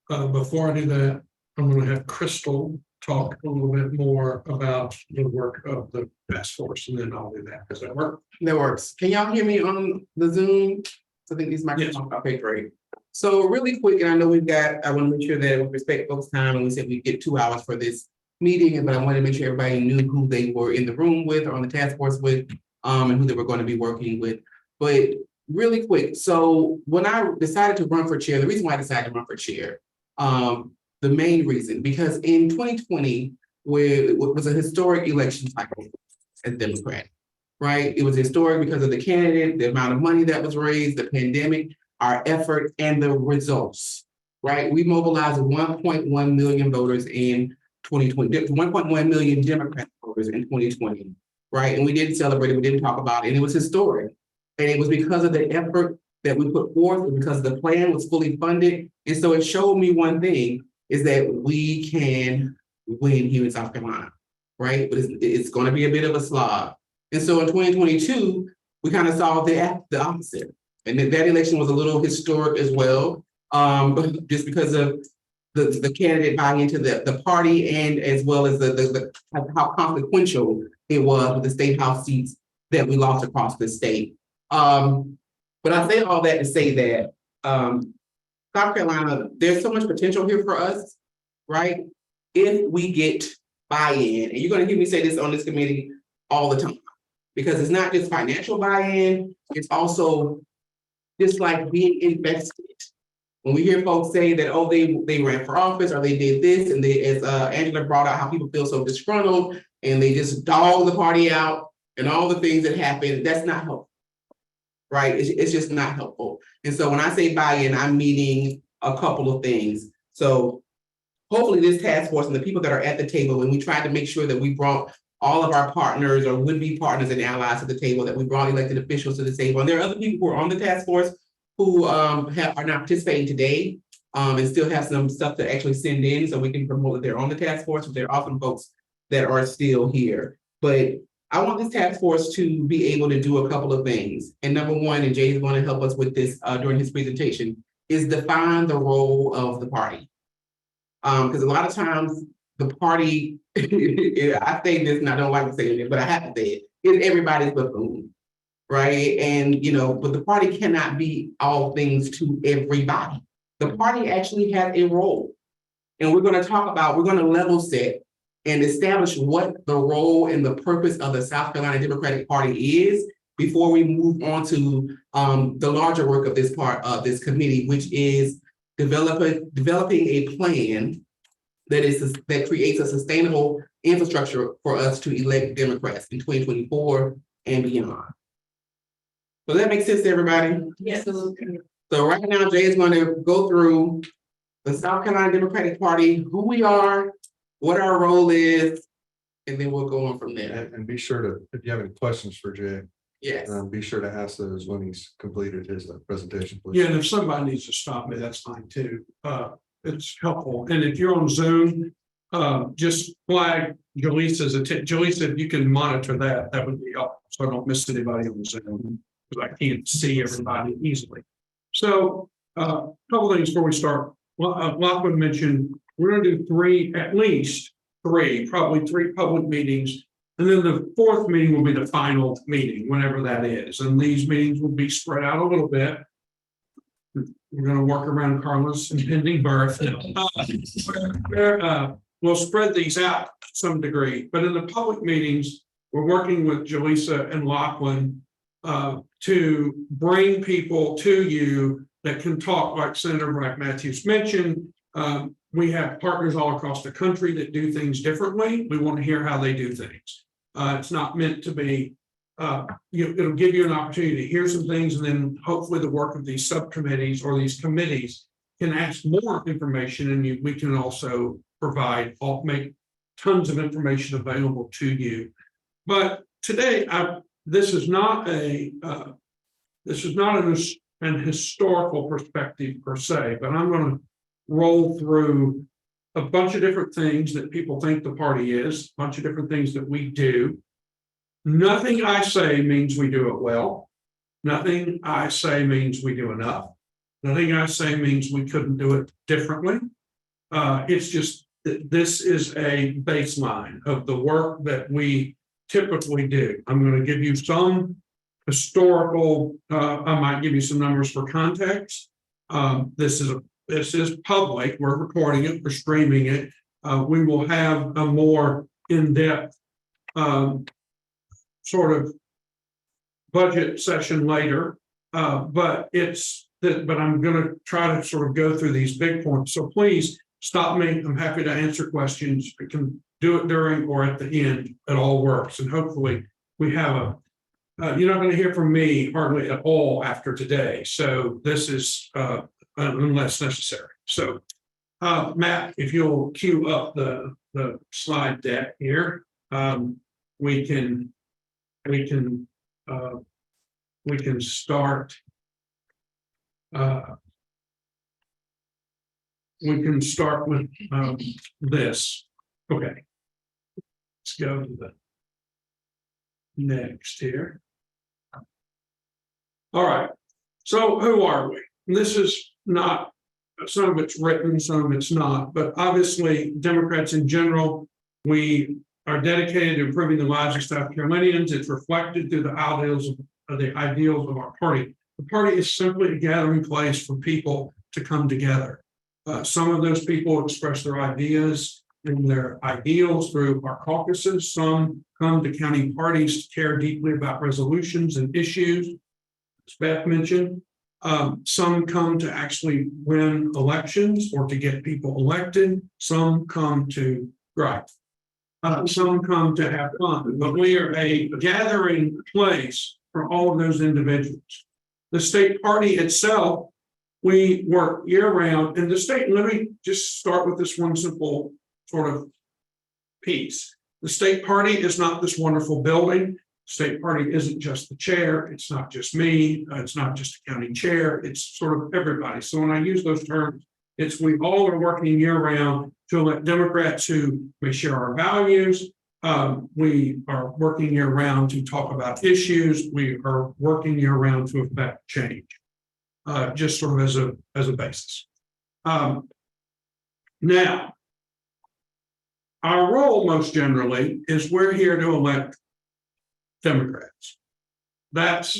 Before I do that, I'm going to have Crystal talk a little bit more about the work of the task force, and then I'll do that. Does that work? That works. Can y'all hear me on the Zoom? I think these microphones, okay, great. So really quick, and I know I want to make sure that we respect folks' time, and we said we get 2 hours for this meeting, but I wanted to make sure everybody knew who they were in the room with or on the task force with, and who they were going to be working with. But really quick, so when I decided to run for chair, the reason why I decided to run for chair, the main reason, because in 2020, where it was a historic election cycle as Democrat, right? It was historic because of the candidate, the amount of money that was raised, the pandemic, our effort, and the results, right? We mobilized 1.1 million voters in 2020, 1.1 million Democrat voters in 2020, right? And we didn't celebrate it, we didn't talk about it, and it was historic. And it was because of the effort that we put forth, and because the plan was fully funded. And so it showed me one thing, is that we can win here in South Carolina, right? But it's going to be a bit of a slog. And so in 2022, we kind of saw the opposite. And that election was a little historic as well, just because of the candidate buying into the party, and as well as how consequential it was with the state house seats that we lost across the state. But I say all that to say that South Carolina, there's so much potential here for us, right? If we get buy-in, and you're going to hear me say this on this committee all the time, because it's not just financial buy-in, it's also just like being invested. When we hear folks say that, oh, they ran for office or they did this, and they, as Angela brought out, how people feel so disgruntled and they just dog the party out and all the things that happen, that's not helpful, right? It's just not helpful. And so when I say buy-in, I'm meaning a couple of things. So hopefully this task force and the people that are at the table, and we tried to make sure that we brought all of our partners or would-be partners and allies to the table, that we brought elected officials to the table. And there are other people who are on the task force who are not participating today, and still have some stuff to actually send in so we can promote that they're on the task force. But there are awesome folks that are still here. But I want this task force to be able to do a couple of things. And number one, and Jay is going to help us with this during his presentation, is define the role of the party. Because a lot of times the party, I say this and I don't like to say it, but I have to say it, is everybody's buffoon, right? And, but the party cannot be all things to everybody. The party actually has a role. And we're going to level set and establish what the role and the purpose of the South Carolina Democratic Party is before we move on to the larger work of this part of this committee, which is developing a plan that creates a sustainable infrastructure for us to elect Democrats in 2024 and beyond. Does that make sense to everybody? Yes. So right now, Jay is going to go through the South Carolina Democratic Party, who we are, what our role is, and then we'll go on from there. And be sure to, if you have any questions for Jay, yes, be sure to ask those when he's completed his presentation. Please. Yeah, and if somebody needs to stop me, that's fine too. It's helpful. And if you're on Zoom, just flag Jaleesa's attention. Jaleesa, if you can monitor that, that would be helpful, so I don't miss anybody on Zoom. because I can't see everybody easily. So a couple things before we start. Well, Lachlan mentioned we're going to do at least three, probably three public meetings. And then the fourth meeting will be the final meeting, whenever that is. And these meetings will be spread out a little bit. We're going to work around Carla's impending birth. We'll spread these out to some degree, but in the public meetings, we're working with Jaleesa and Lachlan to bring people to you that can talk, like Senator Brad Matthews mentioned. We have partners all across the country that do things differently. We want to hear how they do things. It's not meant to be, it'll give you an opportunity to hear some things, and then hopefully the work of these subcommittees or these committees can ask more information, and we can also make tons of information available to you. But today, this is not an historical perspective per se, but I'm going to roll through a bunch of different things that people think the party is, a bunch of different things that we do. Nothing I say means we do it well. Nothing I say means we do enough. Nothing I say means we couldn't do it differently. It's just that this is a baseline of the work that we typically do. I'm going to give you some historical, I might give you some numbers for context. This is public. We're recording it, we're streaming it. We will have a more in-depth sort of budget session later, but I'm going to try to sort of go through these big points. So please stop me. I'm happy to answer questions. I can do it during or at the end. It all works, and hopefully we have you're not going to hear from me hardly at all after today. So this is unless necessary. So Matt, if you'll cue up the slide deck here, we can start. We can start with this. Okay, let's go to the next here. All right, so who are we? This is not, some of it's written, some of it's not, but obviously Democrats in general, we are dedicated to improving the lives of South Carolinians. It's reflected through the ideals of our party. The party is simply a gathering place for people to come together. Some of those people express their ideas and their ideals through our caucuses. Some come to county parties to care deeply about resolutions and issues, as Beth mentioned. Some come to actually win elections or to get people elected. Some come to gripe. Some come to have fun, but we are a gathering place for all of those individuals. The state party itself, we work year-round, and the state, let me just start with this one simple sort of piece. The state party is not this wonderful building. State party isn't just the chair. It's not just me. It's not just a county chair. It's sort of everybody. So when I use those terms, it's we all are working year-round to elect Democrats who may share our values. We are working year-round to talk about issues. We are working year-round to affect change. Just sort of as a basis. Now, our role most generally is we're here to elect Democrats. That's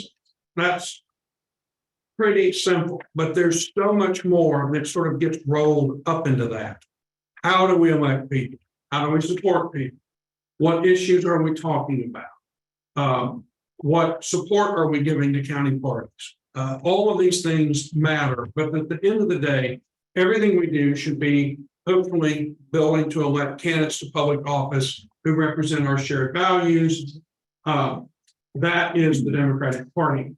pretty simple, but there's so much more that sort of gets rolled up into that. How do we elect people? How do we support people? What issues are we talking about? What support are we giving to county parties? All of these things matter, but at the end of the day, everything we do should be hopefully building to elect candidates to public office who represent our shared values. That is the Democratic Party.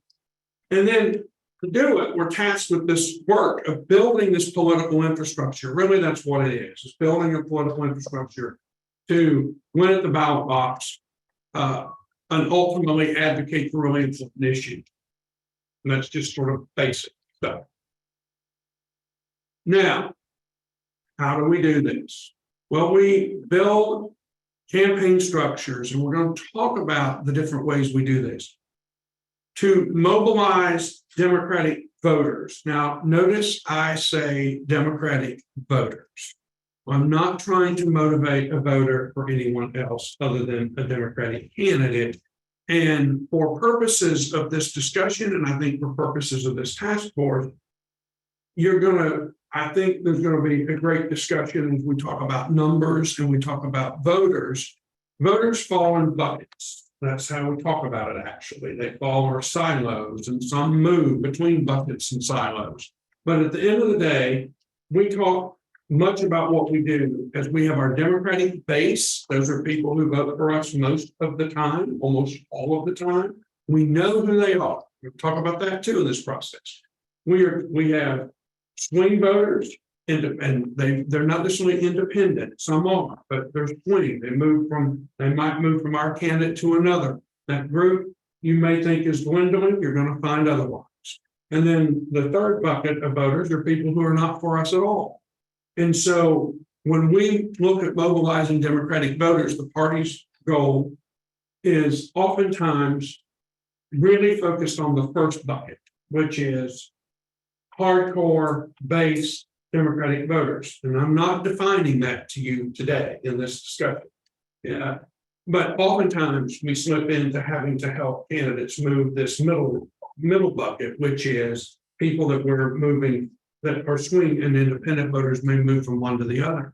And then to do it, we're tasked with this work of building this political infrastructure. Really, that's what it is. It's building a political infrastructure to win at the ballot box and ultimately advocate for really important issues. And that's just sort of basic stuff. Now, how do we do this? Well, we build campaign structures, and we're going to talk about the different ways we do this. to mobilize Democratic voters. Now, notice I say Democratic voters. I'm not trying to motivate a voter for anyone else other than a Democratic candidate. And for purposes of this discussion, and I think for purposes of this task force, I think there's gonna be a great discussion as we talk about numbers and we talk about voters. Voters fall in buckets. That's how we talk about it, actually. They fall in silos, and some move between buckets and silos. But at the end of the day, we talk much about what we do as we have our Democratic base. Those are people who vote for us most of the time, almost all of the time. We know who they are. We'll talk about that too in this process. We have swing voters, and they're not necessarily independent. Some are, but there's plenty. They might move from our candidate to another. That group you may think is dwindling, you're going to find otherwise. And then the third bucket of voters are people who are not for us at all. And so when we look at mobilizing Democratic voters, the party's goal is oftentimes really focused on the first bucket, which is hardcore base Democratic voters. And I'm not defining that to you today in this discussion. Yeah. But oftentimes we slip into having to help candidates move this middle bucket, which is people that we're moving that are swing and independent voters may move from one to the other.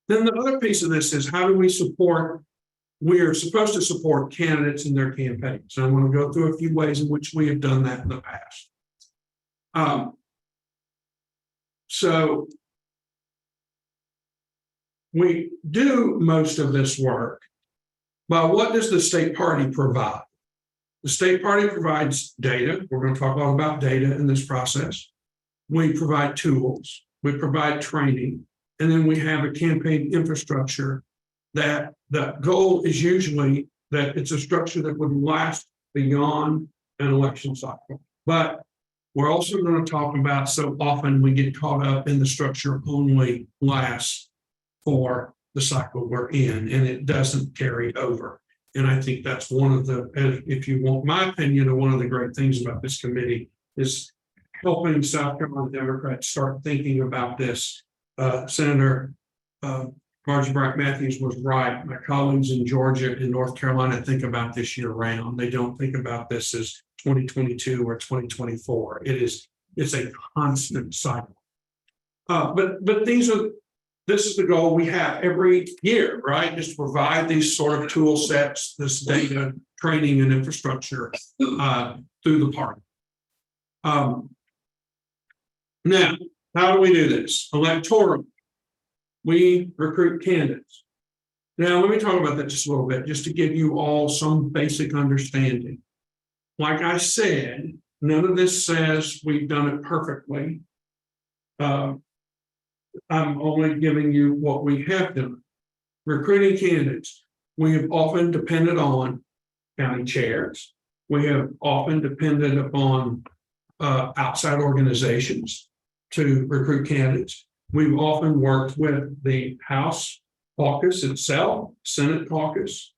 Then the other piece of this is how do we support? We are supposed to support candidates in their campaigns. And I'm going to go through a few ways in which we have done that in the past. So we do most of this work, but what does the state party provide? The state party provides data. We're going to talk a lot about data in this process. We provide tools, we provide training, and then we have a campaign infrastructure that the goal is usually that it's a structure that would last beyond an election cycle. But we're also going to talk about, so often we get caught up in the structure only lasts for the cycle we're in, and it doesn't carry over. And I think that's one of the, if you want my opinion, one of the great things about this committee is helping South Carolina Democrats start thinking about this. Senator Margie Bright Matthews was right. My colleagues in Georgia and North Carolina think about this year round. They don't think about this as 2022 or 2024. It's a constant cycle. But this is the goal we have every year, right? Just to provide these sort of tool sets, this data, training, and infrastructure through the party. Now, how do we do this? Electoral. We recruit candidates. Now, let me talk about that just a little bit, just to give you all some basic understanding. Like I said, none of this says we've done it perfectly. I'm only giving you what we have done. Recruiting candidates. We have often depended on county chairs. We have often depended upon outside organizations to recruit candidates. We've often worked with the House caucus itself, Senate caucus.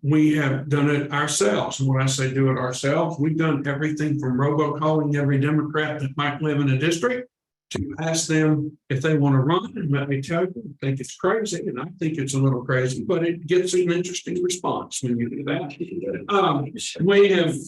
We have done it ourselves. And when I say do it ourselves, we've done everything from robocalling every Democrat that might live in a district to ask them if they want to run. And let me tell you, I think it's crazy, and I think it's a little crazy, but it gets an interesting response when you do that.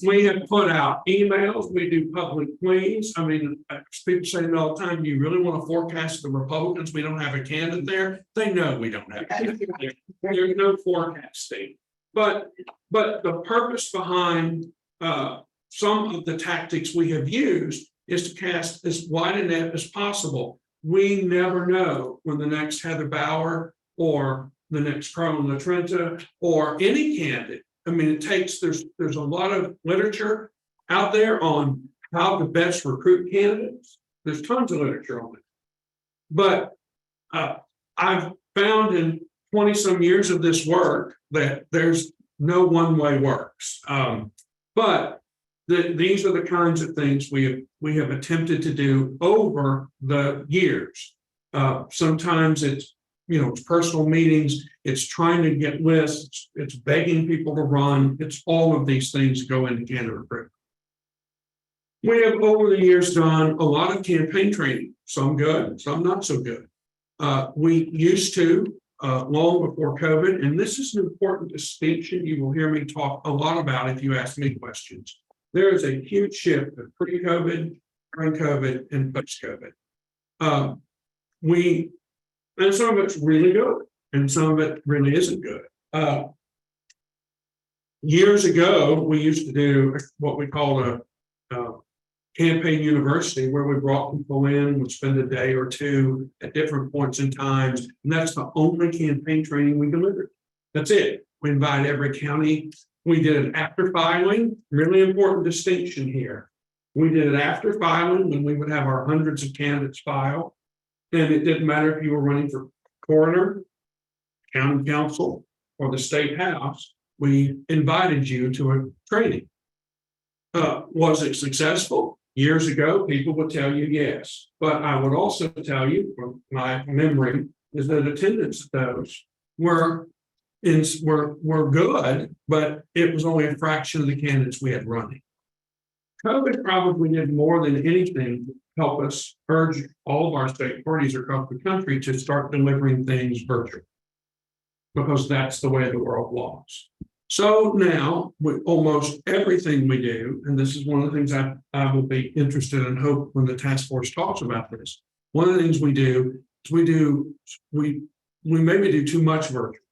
We have put out emails. We do public pleas. I mean, people say it all the time. You really want to forecast the Republicans? We don't have a candidate there. They know we don't have a candidate there. There's no forecasting. But the purpose behind some of the tactics we have used is to cast as wide a net as possible. We never know when the next Heather Bauer or the next Carmen LaTrenta or any candidate. I mean, there's a lot of literature out there on how to best recruit candidates. There's tons of literature on it. But I've found in 20 some years of this work that there's no one way works. But these are the kinds of things we have attempted to do over the years. Sometimes it's personal meetings, it's trying to get lists, it's begging people to run, it's all of these things go into candidate recruitment. We have over the years done a lot of campaign training, some good, some not so good. We used to, long before COVID, and this is an important distinction you will hear me talk a lot about if you ask me questions. There is a huge shift of pre-COVID, during COVID, and post-COVID. And some of it's really good, and some of it really isn't good. Years ago, we used to do what we called a campaign university, where we brought people in, would spend a day or two at different points in times, and that's the only campaign training we delivered. That's it. We invite every county. We did it after filing, really important distinction here. We did it after filing, when we would have our hundreds of candidates file, and it didn't matter if you were running for coroner, county council, or the state house. We invited you to a training. Was it successful? Years ago, people would tell you yes, but I would also tell you, from my memory, is that attendance at those were good, but it was only a fraction of the candidates we had running. COVID probably did more than anything to help us urge all of our state parties across the country to start delivering things virtually, because that's the way the world was. So now, with almost everything we do, and this is one of the things I will be interested in, hope when the task force talks about this. One of the things we do is we maybe do too much virtual,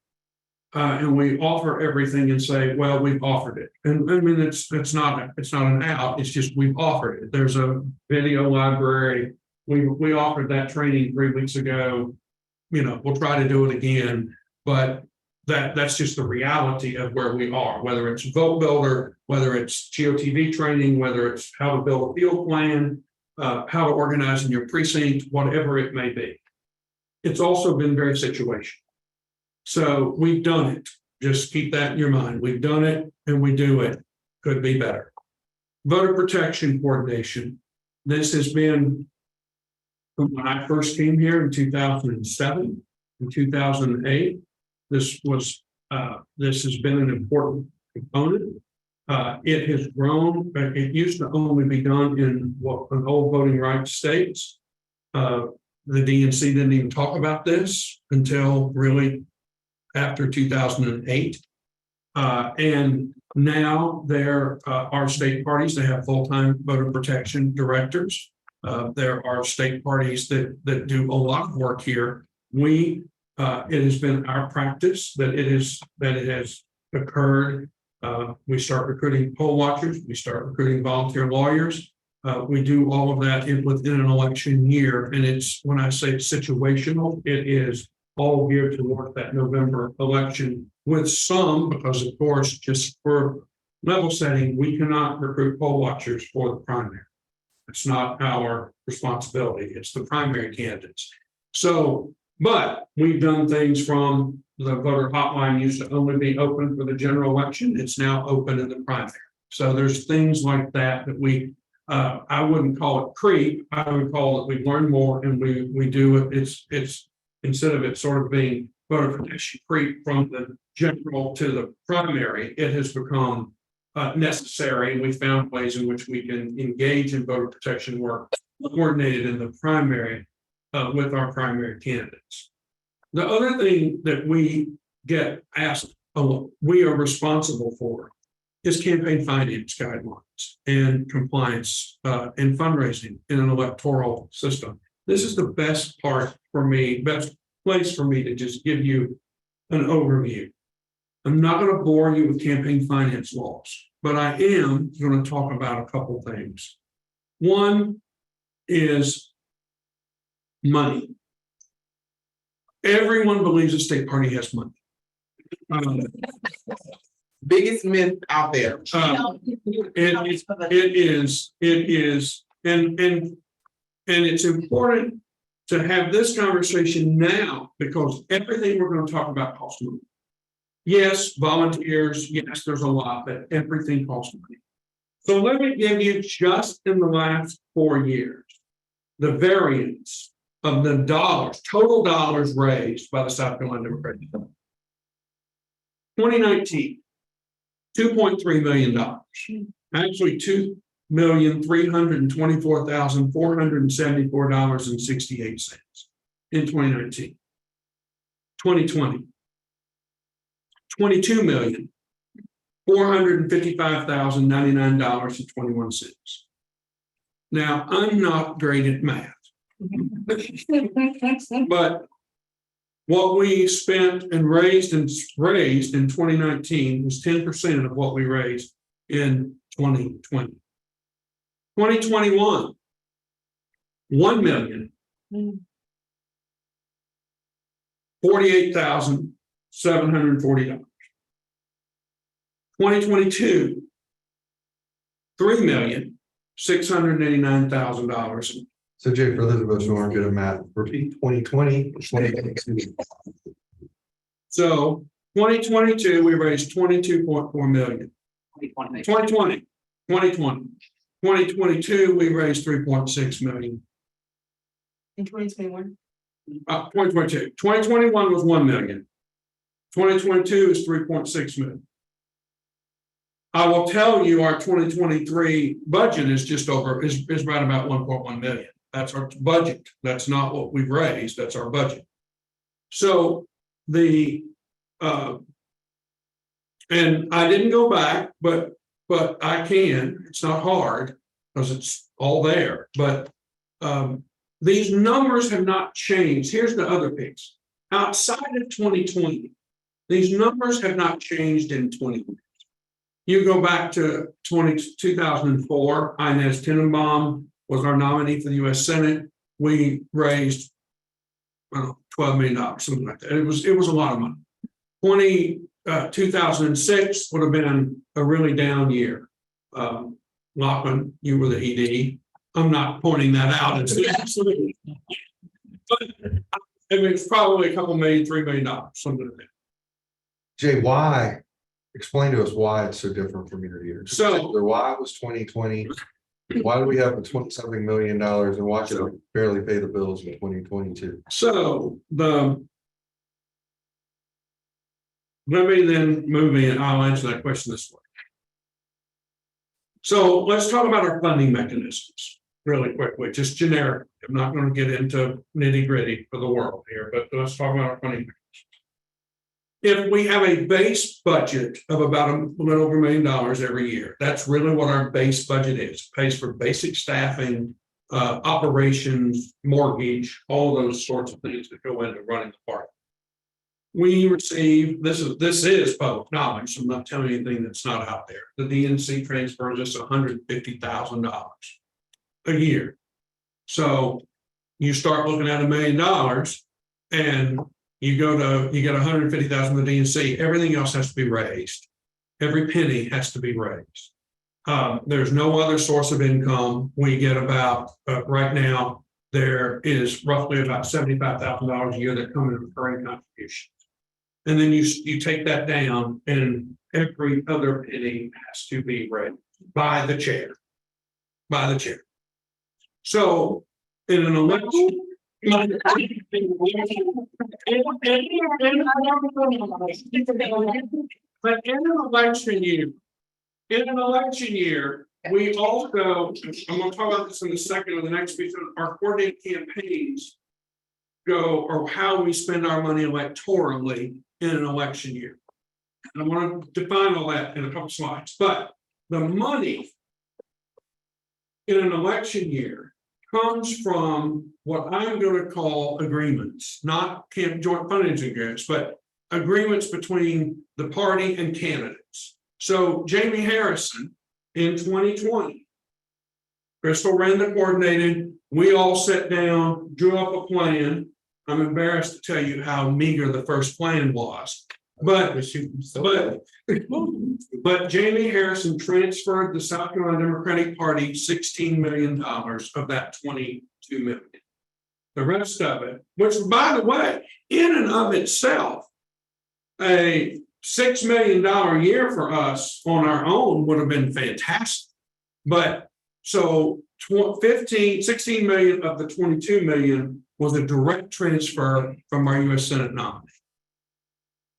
and we offer everything and say, well, we've offered it. And I mean, it's not an out. It's just we've offered it. There's a video library. We offered that training 3 weeks ago. We'll try to do it again, but that's just the reality of where we are, whether it's Vote Builder, whether it's GOTV training, whether it's how to build a field plan, how to organize in your precinct, whatever it may be. It's also been very situational. So we've done it. Just keep that in your mind. We've done it and we do it. Could be better. Voter protection coordination. This has been from when I first came here in 2007 and 2008. This has been an important component. It has grown. It used to only be done in an old voting rights states. The DNC didn't even talk about this until really after 2008. And now there are state parties that have full-time voter protection directors. There are state parties that do a lot of work here. It has been our practice that it has occurred. We start recruiting poll watchers. We start recruiting volunteer lawyers. We do all of that within an election year. And it's, when I say situational, it is all geared towards that November election, with some, because of course, just for level setting, we cannot recruit poll watchers for the primary. It's not our responsibility. It's the primary candidates. So, but we've done things from the voter hotline used to only be open for the general election. It's now open in the primary. So there's things like that we, I wouldn't call it creep. I would call it, we learn more and we do it. It's instead of it sort of being voter protection creep from the general to the primary, it has become necessary. And we found ways in which we can engage in voter protection work coordinated in the primary with our primary candidates. The other thing that we get asked, we are responsible for, is campaign finance guidelines and compliance and fundraising in an electoral system. This is the best part for me, best place for me to just give you an overview. I'm not going to bore you with campaign finance laws, but I am going to talk about a couple things. One is money. Everyone believes a state party has money. Biggest myth out there. It is, and it's important to have this conversation now, because everything we're going to talk about costs money. Yes, volunteers, yes, there's a lot, but everything costs money. So let me give you, just in the last 4 years, the variance of the total dollars raised by the South Carolina Democratic Party. 2019, $2.3 million. Actually, $2,324,474.68 in 2019. 2020, $22,455,099.21. Now, I'm not great at math. But what we spent and raised in 2019 was 10% of what we raised in 2020. 2021, $1,048,740. 2022, $3,689,000. So Jay, for those of us who aren't good at math, repeat 2020, 2022. So 2022, we raised 22.4 million. 2020. 2022, we raised 3.6 million. In 2021. 2022. 2021 was 1 million. 2022 is 3.6 million. I will tell you our 2023 budget is just over, is right about 1.1 million. That's our budget. That's not what we've raised. That's our budget. So and I didn't go back, but I can. It's not hard because it's all there. But these numbers have not changed. Here's the other piece. Outside of 2020, these numbers have not changed in 20 years. You go back to 2004, Inez Tenenbaum was our nominee for the U.S. Senate. We raised $12 million, something like that. It was a lot of money. 2006 would have been a really down year. Lachlan, you were the ED. I'm not pointing that out. But it's probably a couple million, $3 million, something like that. Jay, why? Explain to us why it's so different from year to year. So why was 2020? Why do we have a 20-something million and why should we barely pay the bills in 2022? So let me then move in. I'll answer that question this way. So let's talk about our funding mechanisms really quickly, just generic. I'm not going to get into nitty gritty for the world here, but let's talk about our funding mechanisms. If we have a base budget of about a little over $1 million every year, that's really what our base budget is. It pays for basic staffing, operations, mortgage, all those sorts of things that go into running the party. We receive, this is public knowledge, so I'm not telling you anything that's not out there. The DNC transfers us $150,000 a year. So you start looking at $1 million and you get $150,000 from the DNC, everything else has to be raised. Every penny has to be raised. There's no other source of income. We get about, right now, there is roughly about $75,000 a year that come in recurring contributions. And then you take that down and every other penny has to be raised by the chair. So in an election, but in an election year, we also, I'm going to talk about this in a second or the next piece, our coordinated campaigns go, or how we spend our money electorally in an election year. And I want to define all that in a couple slides, but the money in an election year comes from what I'm going to call agreements, not joint funding agreements, but agreements between the party and candidates. So Jamie Harrison in 2020, Crystal ran the coordinated, we all sat down, drew up a plan. I'm embarrassed to tell you how meager the first plan was. But Jamie Harrison transferred the South Carolina Democratic Party $16 million of that $22 million. The rest of it, which by the way, in and of itself, a $6 million year for us on our own would have been fantastic. But so 16 million of the 22 million was a direct transfer from our U.S. Senate nominee.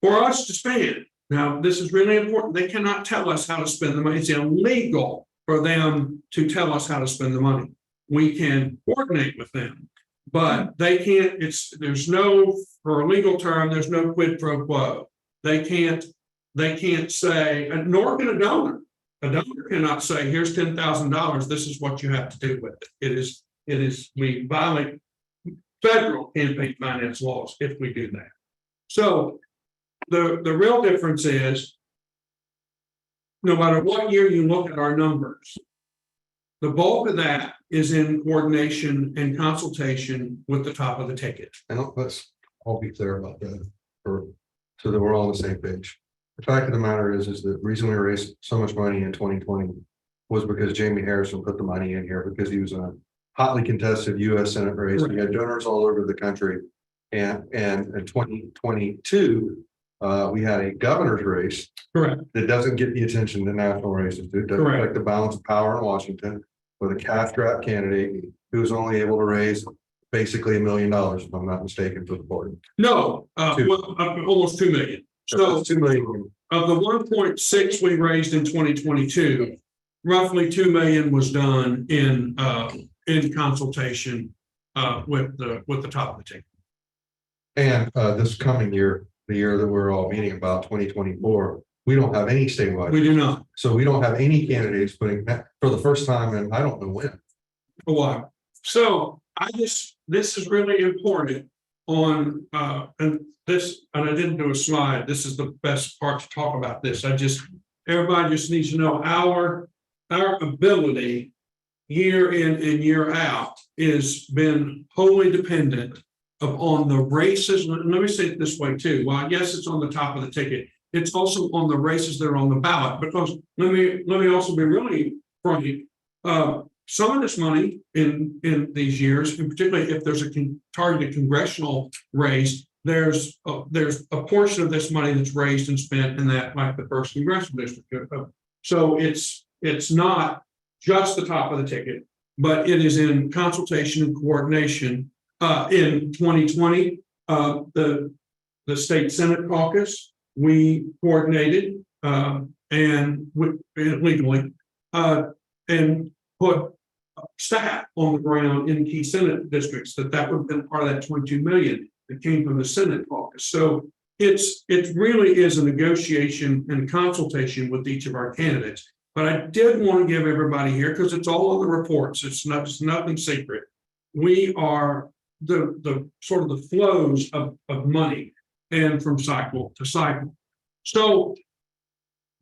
For us to spend, now this is really important, they cannot tell us how to spend the money. It's illegal for them to tell us how to spend the money. We can coordinate with them, but they can't, there's no, for a legal term, there's no quid pro quo. They can't say, and nor can a donor. A donor cannot say, here's $10,000, this is what you have to do with it. It is, we violate federal campaign finance laws if we do that. So the real difference is, no matter what year you look at our numbers, the bulk of that is in coordination and consultation with the top of the ticket. And let's all be clear about that, so that we're all on the same page. The fact of the matter is that the reason we raised so much money in 2020 was because Jamie Harrison put the money in here because he was in a hotly contested U.S. Senate race. We had donors all over the country. And in 2022, we had a governor's race. Correct. That doesn't get the attention that national races do. It doesn't Correct. affect the balance of power in Washington with a cash-strapped candidate who was only able to raise basically $1 million, if I'm not mistaken, for the party. No, almost 2 million. So 2 million. Of the 1.6 we raised in 2022, roughly 2 million was done in consultation with the top of the ticket. And this coming year, the year that we're all meeting about, 2024, we don't have any statewide. We do not. So we don't have any candidates putting that for the first time, and I don't know when. A while. So this is really important on and I didn't do a slide. This is the best part to talk about this. Everybody just needs to know our ability year in and year out is been wholly dependent upon the races. Let me say it this way too. Well, yes, it's on the top of the ticket. It's also on the races that are on the ballot, because let me also be really frank. Some of this money in these years, and particularly if there's a targeted congressional race, there's a portion of this money that's raised and spent in that, like the first congressional district. So it's not just the top of the ticket, but it is in consultation and coordination. In 2020, the state Senate caucus, we coordinated and legally and put staff on the ground in key Senate districts that would have been part of that 22 million that came from the Senate caucus. So it really is a negotiation and consultation with each of our candidates. But I did want to give everybody here, because it's all on the reports, it's nothing secret. We are the sort of the flows of money and from cycle to cycle. So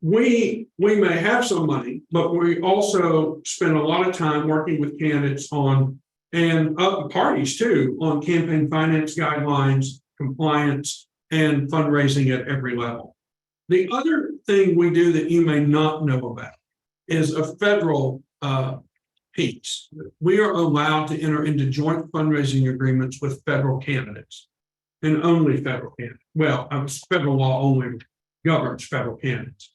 we may have some money, but we also spend a lot of time working with candidates on, and other parties too, on campaign finance guidelines, compliance, and fundraising at every level. The other thing we do that you may not know about is a federal piece. We are allowed to enter into joint fundraising agreements with federal candidates, and only federal candidates. Well, federal law only governs federal candidates.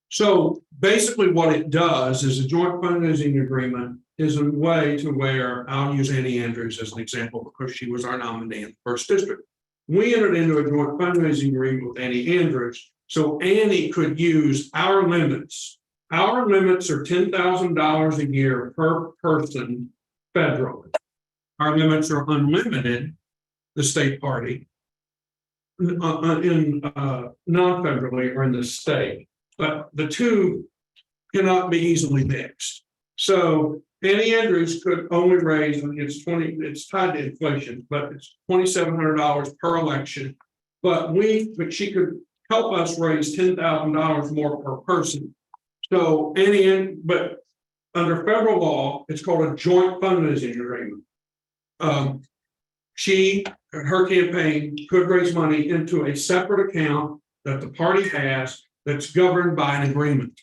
So basically what it does is a joint fundraising agreement is a way to where, I'll use Annie Andrews as an example because she was our nominee in the first district. We entered into a joint fundraising agreement with Annie Andrews, so Annie could use our limits. Our limits are $10,000 a year per person federally. Our limits are unlimited, the state party, in non-federally or in the state. But the two cannot be easily mixed. So Annie Andrews could only raise, it's tied to inflation, but it's $2,700 per election. But she could help us raise $10,000 more per person. So but under federal law, it's called a joint fundraising agreement. Her campaign could raise money into a separate account that the party has that's governed by an agreement.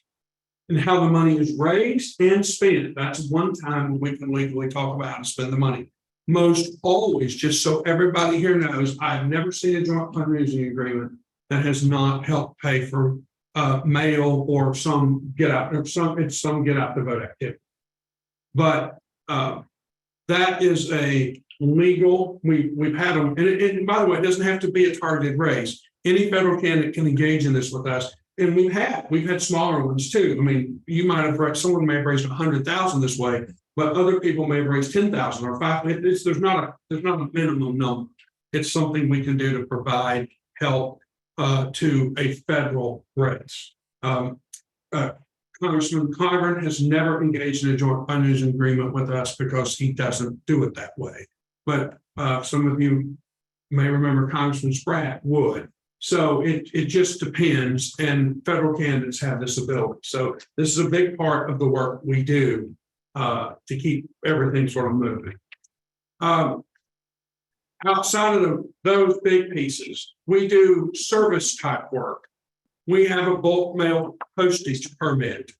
And how the money is raised and spent, that's one time when we can legally talk about how to spend the money. Most always, just so everybody here knows, I've never seen a joint fundraising agreement that has not helped pay for mail or some get out the vote activity. But that is a legal, we've had them, and by the way, it doesn't have to be a targeted race. Any federal candidate can engage in this with us. and we've had smaller ones too. I mean, you might have someone may have raised 100,000 this way, but other people may have raised 10,000 or 5. There's not a minimum number. It's something we can do to provide help to a federal race. Congressman Clyburn has never engaged in a joint funding agreement with us because he doesn't do it that way. But some of you may remember Congressman Spratt would. So it just depends, and federal candidates have this ability. So this is a big part of the work we do to keep everything sort of moving. Outside of those big pieces, we do service type work. We have a bulk mail postage permit.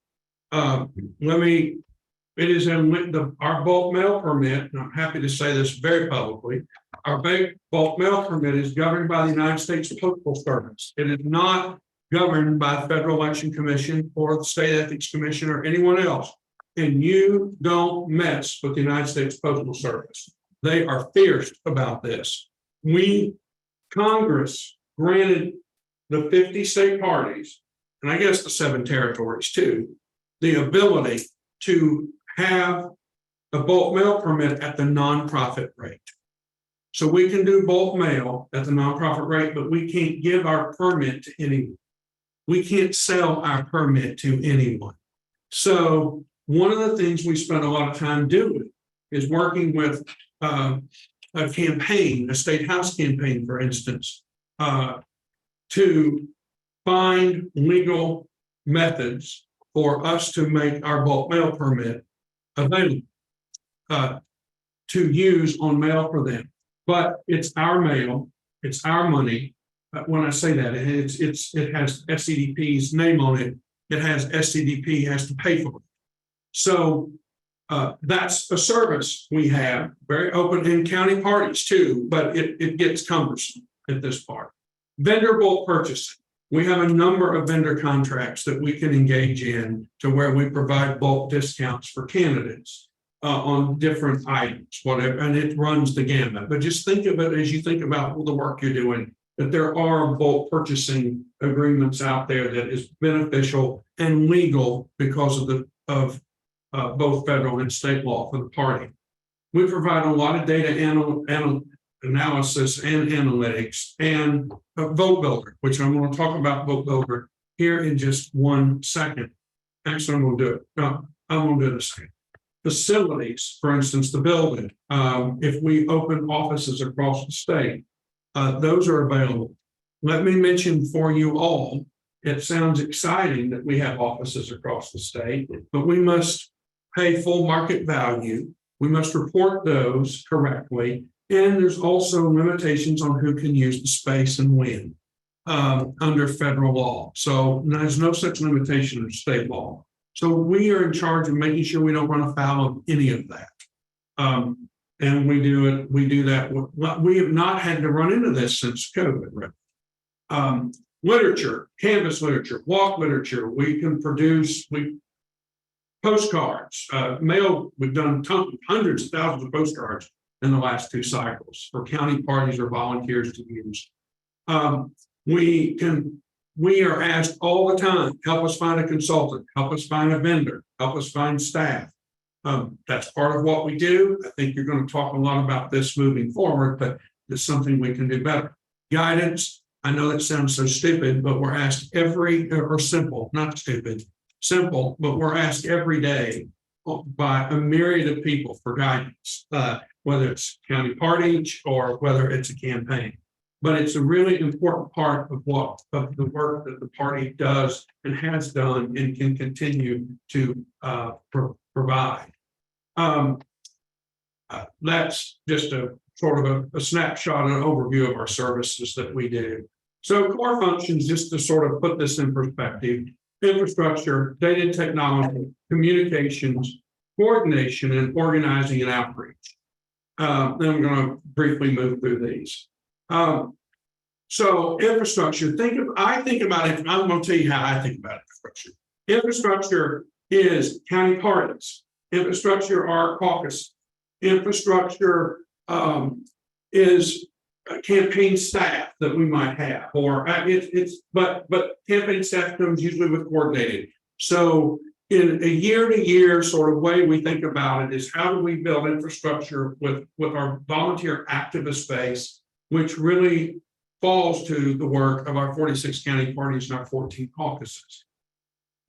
It is in our bulk mail permit, and I'm happy to say this very publicly. Our big bulk mail permit is governed by the United States Postal Service. It is not governed by the Federal Election Commission or the State Ethics Commission or anyone else. And you don't mess with the United States Postal Service. They are fierce about this. Congress granted the 50 state parties, and I guess the 7 territories too, the ability to have a bulk mail permit at the nonprofit rate. So we can do bulk mail at the nonprofit rate, but we can't give our permit to anyone. We can't sell our permit to anyone. So one of the things we spend a lot of time doing is working with a campaign, a state house campaign, for instance, to find legal methods for us to make our bulk mail permit available to use on mail for them. But it's our mail, it's our money. When I say that, it has SCDP's name on it. It has SCDP has to pay for it. So that's a service we have, very open in county parties too, but it gets cumbersome at this part. Vendor bulk purchasing. We have a number of vendor contracts that we can engage in to where we provide bulk discounts for candidates on different items, whatever, and it runs the gamut. But just think of it as you think about the work you're doing, that there are bulk purchasing agreements out there that is beneficial and legal because of both federal and state law for the party. We provide a lot of data analysis and analytics and Vote Builder, which I'm going to talk about Vote Builder here in just 1 second. Actually, I'm going to do it. No, I'm going to do it in a second. Facilities, for instance, the building. If we open offices across the state, those are available. Let me mention for you all, it sounds exciting that we have offices across the state, but we must pay full market value. We must report those correctly. And there's also limitations on who can use the space and when under federal law. So there's no such limitation in state law. So we are in charge of making sure we don't run afoul of any of that. And we do that. We have not had to run into this since COVID, right? Literature, canvas literature, walk literature. We can produce postcards, mail. We've done hundreds of thousands of postcards in the last 2 cycles for county parties or volunteers to use. We are asked all the time, help us find a consultant, help us find a vendor, help us find staff. That's part of what we do. I think you're going to talk a lot about this moving forward, but it's something we can do better. Guidance, I know that sounds so stupid, but we're asked simple, not stupid, simple, but we're asked every day by a myriad of people for guidance, whether it's county party or whether it's a campaign. But it's a really important part of the work that the party does and has done and can continue to provide. That's just a sort of a snapshot and overview of our services that we do. So core functions, just to sort of put this in perspective: infrastructure, data technology, communications, coordination, and organizing and outreach. Then I'm going to briefly move through these. So infrastructure, I think about it. I'm going to tell you how I think about infrastructure. Infrastructure is county parties. Infrastructure are caucus. Infrastructure is campaign staff that we might have, or but campaign staff comes usually with coordinated. So in a year-to-year sort of way we think about it is how do we build infrastructure with our volunteer activist base, which really falls to the work of our 46 county parties and our 14 caucuses.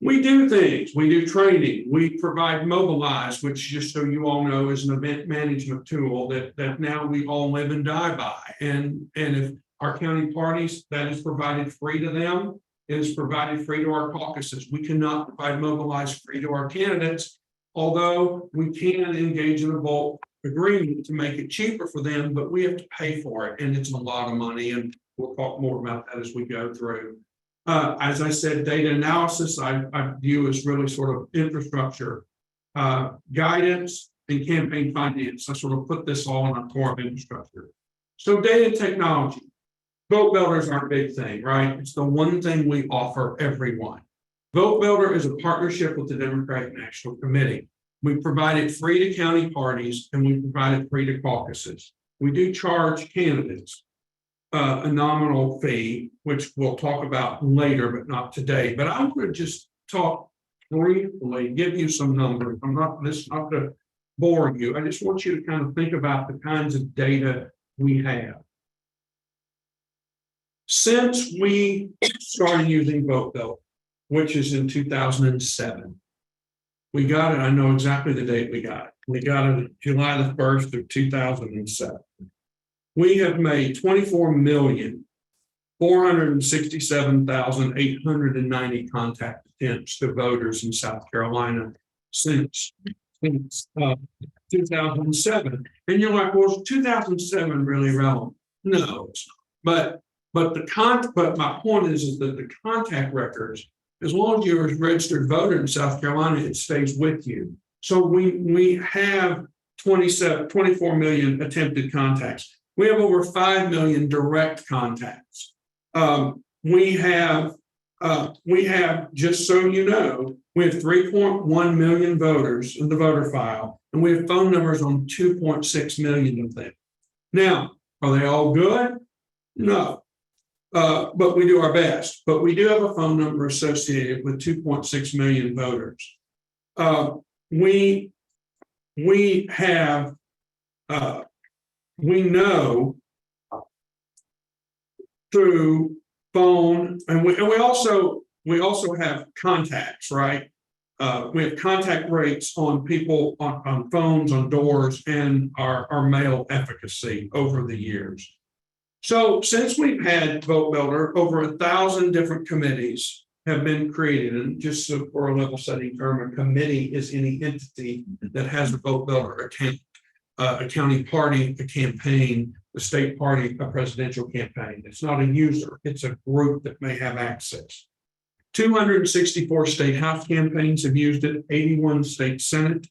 We do things, we do training, we provide Mobilize, which just so you all know is an event management tool that now we all live and die by. And if our county parties, that is provided free to them, it is provided free to our caucuses. We cannot provide Mobilize free to our candidates, although we can engage in a bulk agreement to make it cheaper for them, but we have to pay for it, and it's a lot of money, and we'll talk more about that as we go through. As I said, data analysis, I view as really sort of infrastructure, guidance, and campaign finance. I sort of put this all in our core of infrastructure. So data and technology, Vote Builders are a big thing, right? It's the one thing we offer everyone. Vote Builder is a partnership with the Democratic National Committee. We provide it free to county parties, and we provide it free to caucuses. We do charge candidates a nominal fee, which we'll talk about later, but not today. But I'm going to just talk briefly, give you some numbers. This is not to bore you. I just want you to kind of think about the kinds of data we have. Since we started using Vote Builder, which is in 2007, we got it. I know exactly the date we got it. We got it July the 1st of 2007. We have made 24,467,890 contact attempts to voters in South Carolina since 2007. And you're like, well, is 2007 really relevant? No, it's not. But my point is that the contact records, as long as you're a registered voter in South Carolina, it stays with you. So we have 24 million attempted contacts. We have over 5 million direct contacts. We have, just so you know, we have 3.1 million voters in the voter file, and we have phone numbers on 2.6 million of them. Now, are they all good? No. But we do our best. But we do have a phone number associated with 2.6 million voters. We know through phone, and we also have contacts, right? We have contact rates on people on phones, on doors, and our mail efficacy over the years. So since we've had Vote Builder, over 1,000 different committees have been created. And just so for a level setting term, a committee is any entity that has a Vote Builder account. A county party, a campaign, a state party, a presidential campaign. It's not a user, it's a group that may have access. 264 state house campaigns have used it, 81 state senate,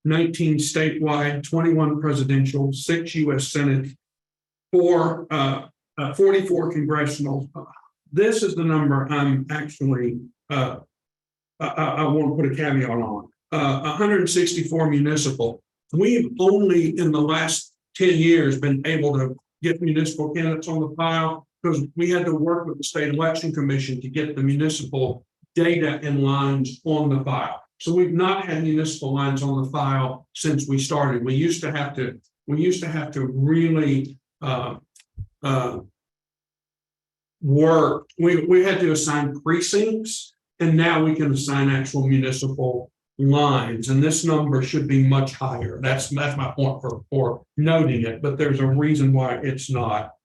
19 statewide, 21 presidential, 6 US Senate, 44 congressional. This is the number I'm actually, I want to put a caveat on. 164 municipal. We've only in the last 10 years been able to get municipal candidates on the file because we had to work with the state election commission to get the municipal data and lines on the file. So we've not had municipal lines on the file since we started. We used to have to really work. We had to assign precincts, and now we can assign actual municipal lines, and this number should be much higher. That's my point for noting it, but there's a reason why it's not.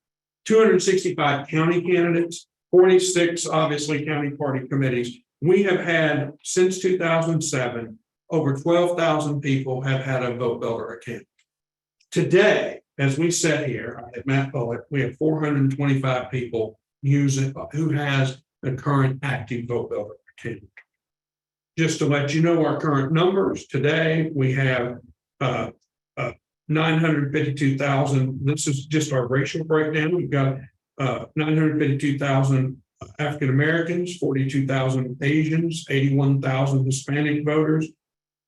265 county candidates, 46 obviously county party committees. We have had since 2007 over 12,000 people have had a Vote Builder account. Today, as we sit here at Matt Bullock, we have 425 people using who has a current active Vote Builder account. Just to let you know our current numbers, today we have 952,000. This is just our racial breakdown. We've got 952,000 African Americans, 42,000 Asians, 81,000 Hispanic voters,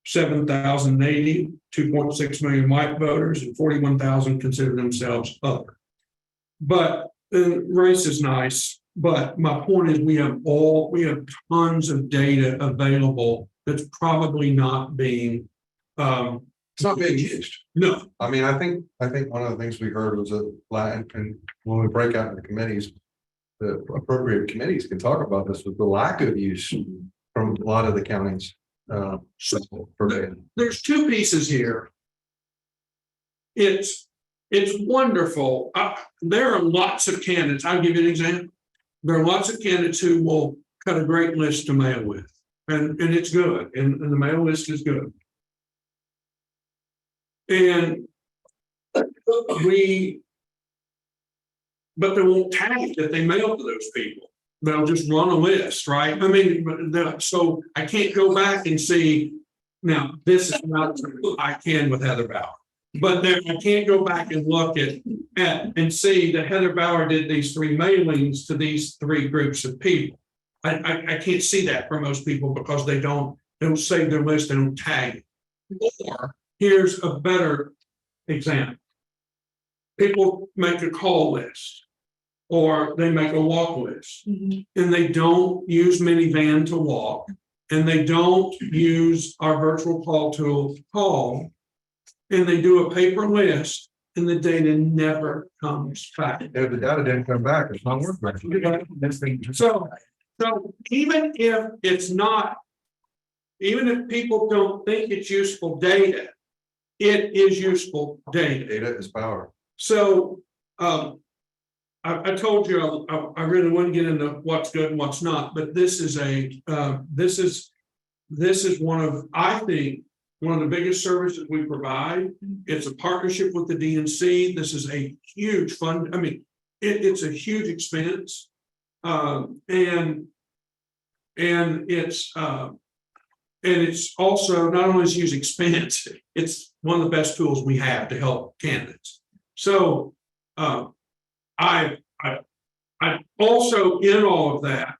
7,000 Native, 2.6 million white voters, and 41,000 consider themselves other. But race is nice, but my point is we have tons of data available that's probably not being. It's not being used. No, I mean, I think one of the things we heard was and when we break out into committees, the appropriate committees can talk about this with the lack of use from a lot of the counties. There's two pieces here. It's wonderful. There are lots of candidates. I'll give you an example. There are lots of candidates who will cut a great list to mail with, and it's good, and the mail list is good. And but they won't tag that they mail to those people. They'll just run a list, right? I mean, so I can't go back and see. Now, this is not I can with Heather Bauer, but I can't go back and look at and see that Heather Bauer did these 3 mailings to these 3 groups of people. I can't see that for most people because they don't save their list, they don't tag it. Or here's a better example. People make a call list or they make a walk list and they don't use minivan to walk and they don't use our virtual call tool to call and they do a paper list and the data never comes back. If the data didn't come back, it's not worth it. So even if it's not, even if people don't think it's useful data, it is useful data. Data is power. So I told you I really wouldn't get into what's good and what's not, but this is one of, I think, one of the biggest services we provide. It's a partnership with the DNC. This is a huge fund. I mean, it's a huge expense. And it's also not only is huge expense, it's one of the best tools we have to help candidates. So I also in all of that,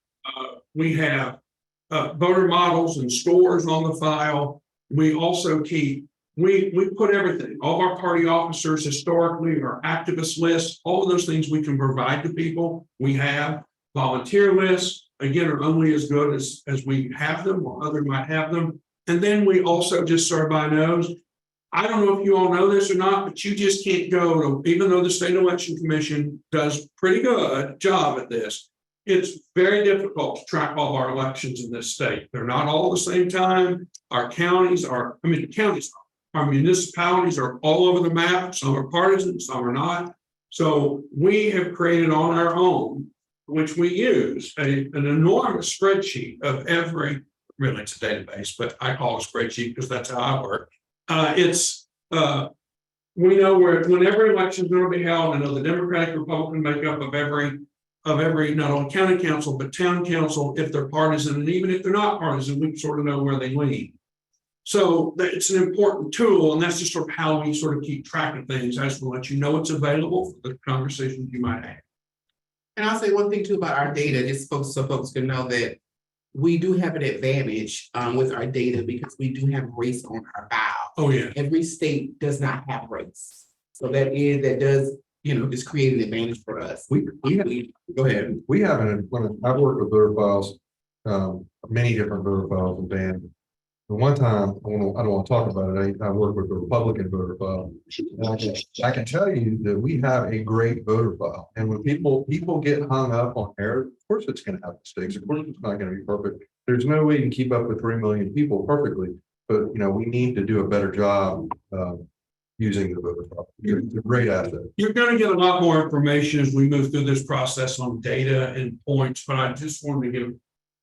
we have voter models and scores on the file. We also keep, we put everything, all of our party officers historically, our activist lists, all of those things we can provide to people. We have volunteer lists, again, are only as good as we have them or others might have them. And then we also just serve by nose. I don't know if you all know this or not, but you just can't go to, even though the state election commission does pretty good job at this, it's very difficult to track all of our elections in this state. They're not all the same time. Our counties are, I mean, the counties, our municipalities are all over the map. Some are partisan, some are not. So we have created on our own, which we use, an enormous spreadsheet of every, really it's a database, but I call it a spreadsheet because that's how I work. We know when every election is going to be held. I know the Democratic Republican makeup of every not only county council but town council, if they're partisan, and even if they're not partisan, we sort of know where they lean. So it's an important tool, and that's just sort of how we sort of keep track of things. I just want to let you know it's available for the conversations you might have. And I'll say one thing too about our data, just so folks can know that we do have an advantage with our data because we do have race on our file. Oh yeah. Every state does not have race. So that does, just create an advantage for us. Go ahead. We have I've worked with voter files, many different voter files, and Dan. The one time, I don't want to talk about it, I worked with the Republican voter file. I can tell you that we have a great voter file. And when people get hung up on error, of course it's going to have mistakes. Of course it's not going to be perfect. There's no way you can keep up with 3 million people perfectly. But we need to do a better job using the voter file. It's a great asset. You're going to get a lot more information as we move through this process on data and points, but I just wanted to give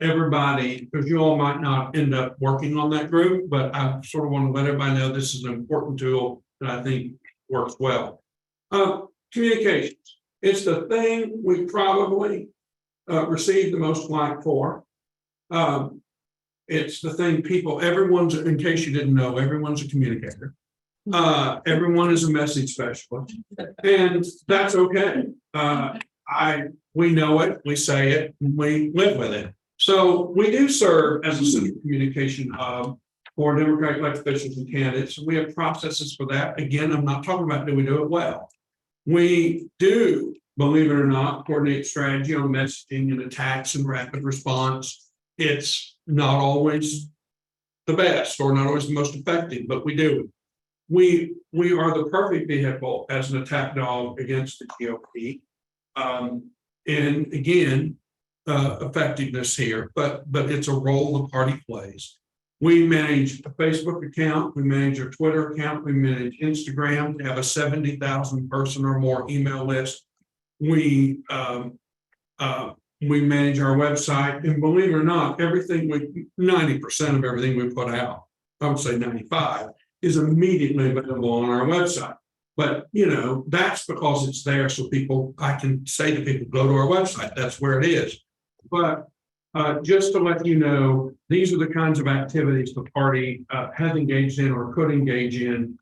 everybody, because you all might not end up working on that group, but I sort of want to let everybody know this is an important tool that I think works well. Communications. It's the thing we probably receive the most flack for. It's the thing everyone's, in case you didn't know, everyone's a communicator. Everyone is a message specialist, and that's okay. We know it, we say it, and we live with it. So we do serve as a central communication hub for Democratic elected officials and candidates. We have processes for that. Again, I'm not talking about do we do it well. We do believe it or not, coordinate strategy on messaging and attacks and rapid response. It's not always the best or not always the most effective, but we do it. We are the perfect vehicle as an attack dog against the GOP. And again, effectiveness here, but it's a role the party plays. We manage a Facebook account, we manage a Twitter account, we manage Instagram, we have a 70,000 person or more email list. We manage our website, and believe it or not, 90% of everything we put out, I would say 95, is immediately available on our website. But that's because it's there, so I can say to people, go to our website, that's where it is. But just to let you know, these are the kinds of activities the party has engaged in or could engage in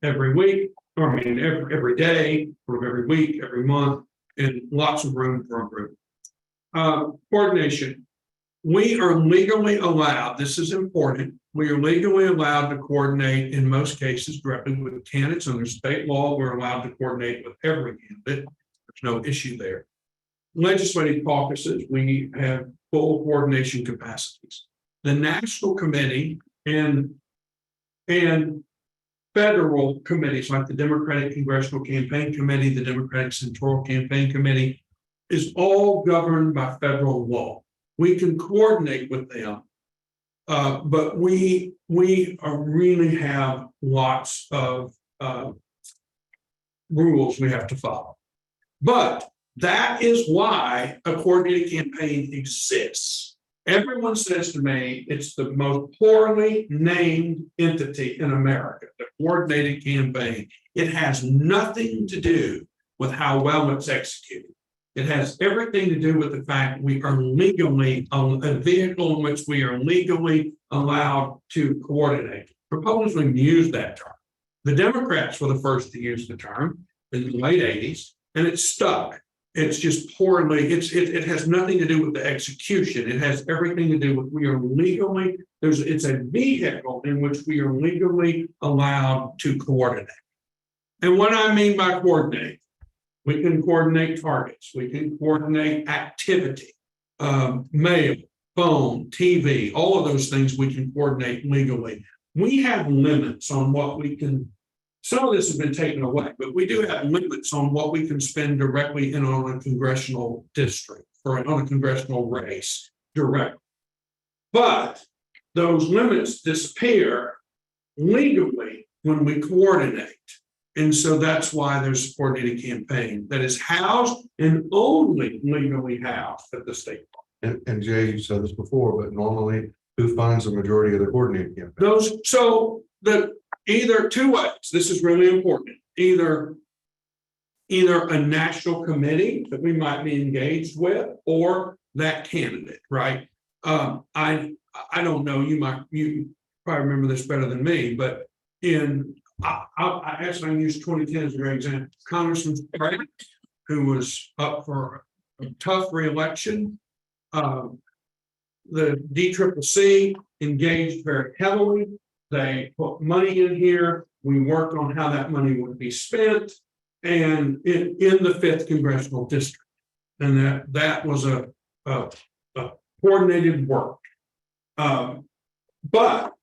every week, or I mean every day, or every week, every month, and lots of room for improvement. Coordination. We are legally allowed, this is important, we are legally allowed to coordinate in most cases directly with candidates. Under state law, we're allowed to coordinate with every candidate. There's no issue there. Legislative caucuses, we have full coordination capacities. The National Committee and federal committees like the Democratic Congressional Campaign Committee, the Democratic Central Campaign Committee, is all governed by federal law. We can coordinate with them, but we really have lots of rules we have to follow. But that is why a coordinated campaign exists. Everyone says to me, it's the most poorly named entity in America, the coordinated campaign. It has nothing to do with how well it's executed. It has everything to do with the fact we are legally a vehicle in which we are legally allowed to coordinate. Republicans use that term. The Democrats were the first to use the term in the late 80s, and it stuck. It's just poorly, it has nothing to do with the execution. It has everything to do with we are legally, it's a vehicle in which we are legally allowed to coordinate. And what I mean by coordinate, we can coordinate targets, we can coordinate activity, mail, phone, TV, all of those things we can coordinate legally. We have limits on what we can. Some of this has been taken away, but we do have limits on what we can spend directly in on a congressional district or on a congressional race directly. But those limits disappear legally when we coordinate. And so that's why there's a coordinated campaign that is housed and only legally housed at the state level. And Jay, you said this before, but normally who funds the majority of the coordinated campaign? Either two ways, this is really important, either a national committee that we might be engaged with or that candidate, right? I don't know, you probably remember this better than me, but I actually use 2010 as a great example. Congressman Craig, who was up for a tough reelection, the DCCC engaged very heavily. They put money in here. We worked on how that money would be spent, and in the 5th congressional district, and that was a coordinated work. But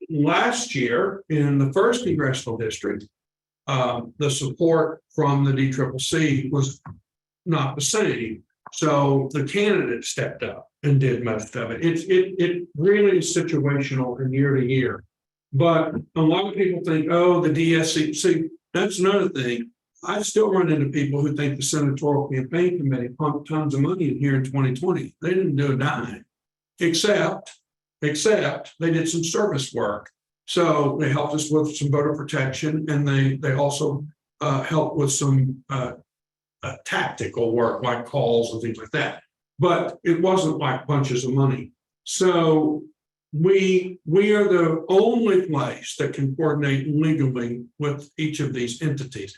last year in the 1st congressional district, the support from the DCCC was not the same. So the candidate stepped up and did most of it. It really is situational and year to year. But a lot of people think, oh, the DSCC, that's another thing. I still run into people who think the Senatorial Campaign Committee pumped tons of money in here in 2020. They didn't do a dime, except they did some service work. So they helped us with some voter protection, and they also helped with some tactical work like calls and things like that. But it wasn't like bunches of money. So we are the only place that can coordinate legally with each of these entities.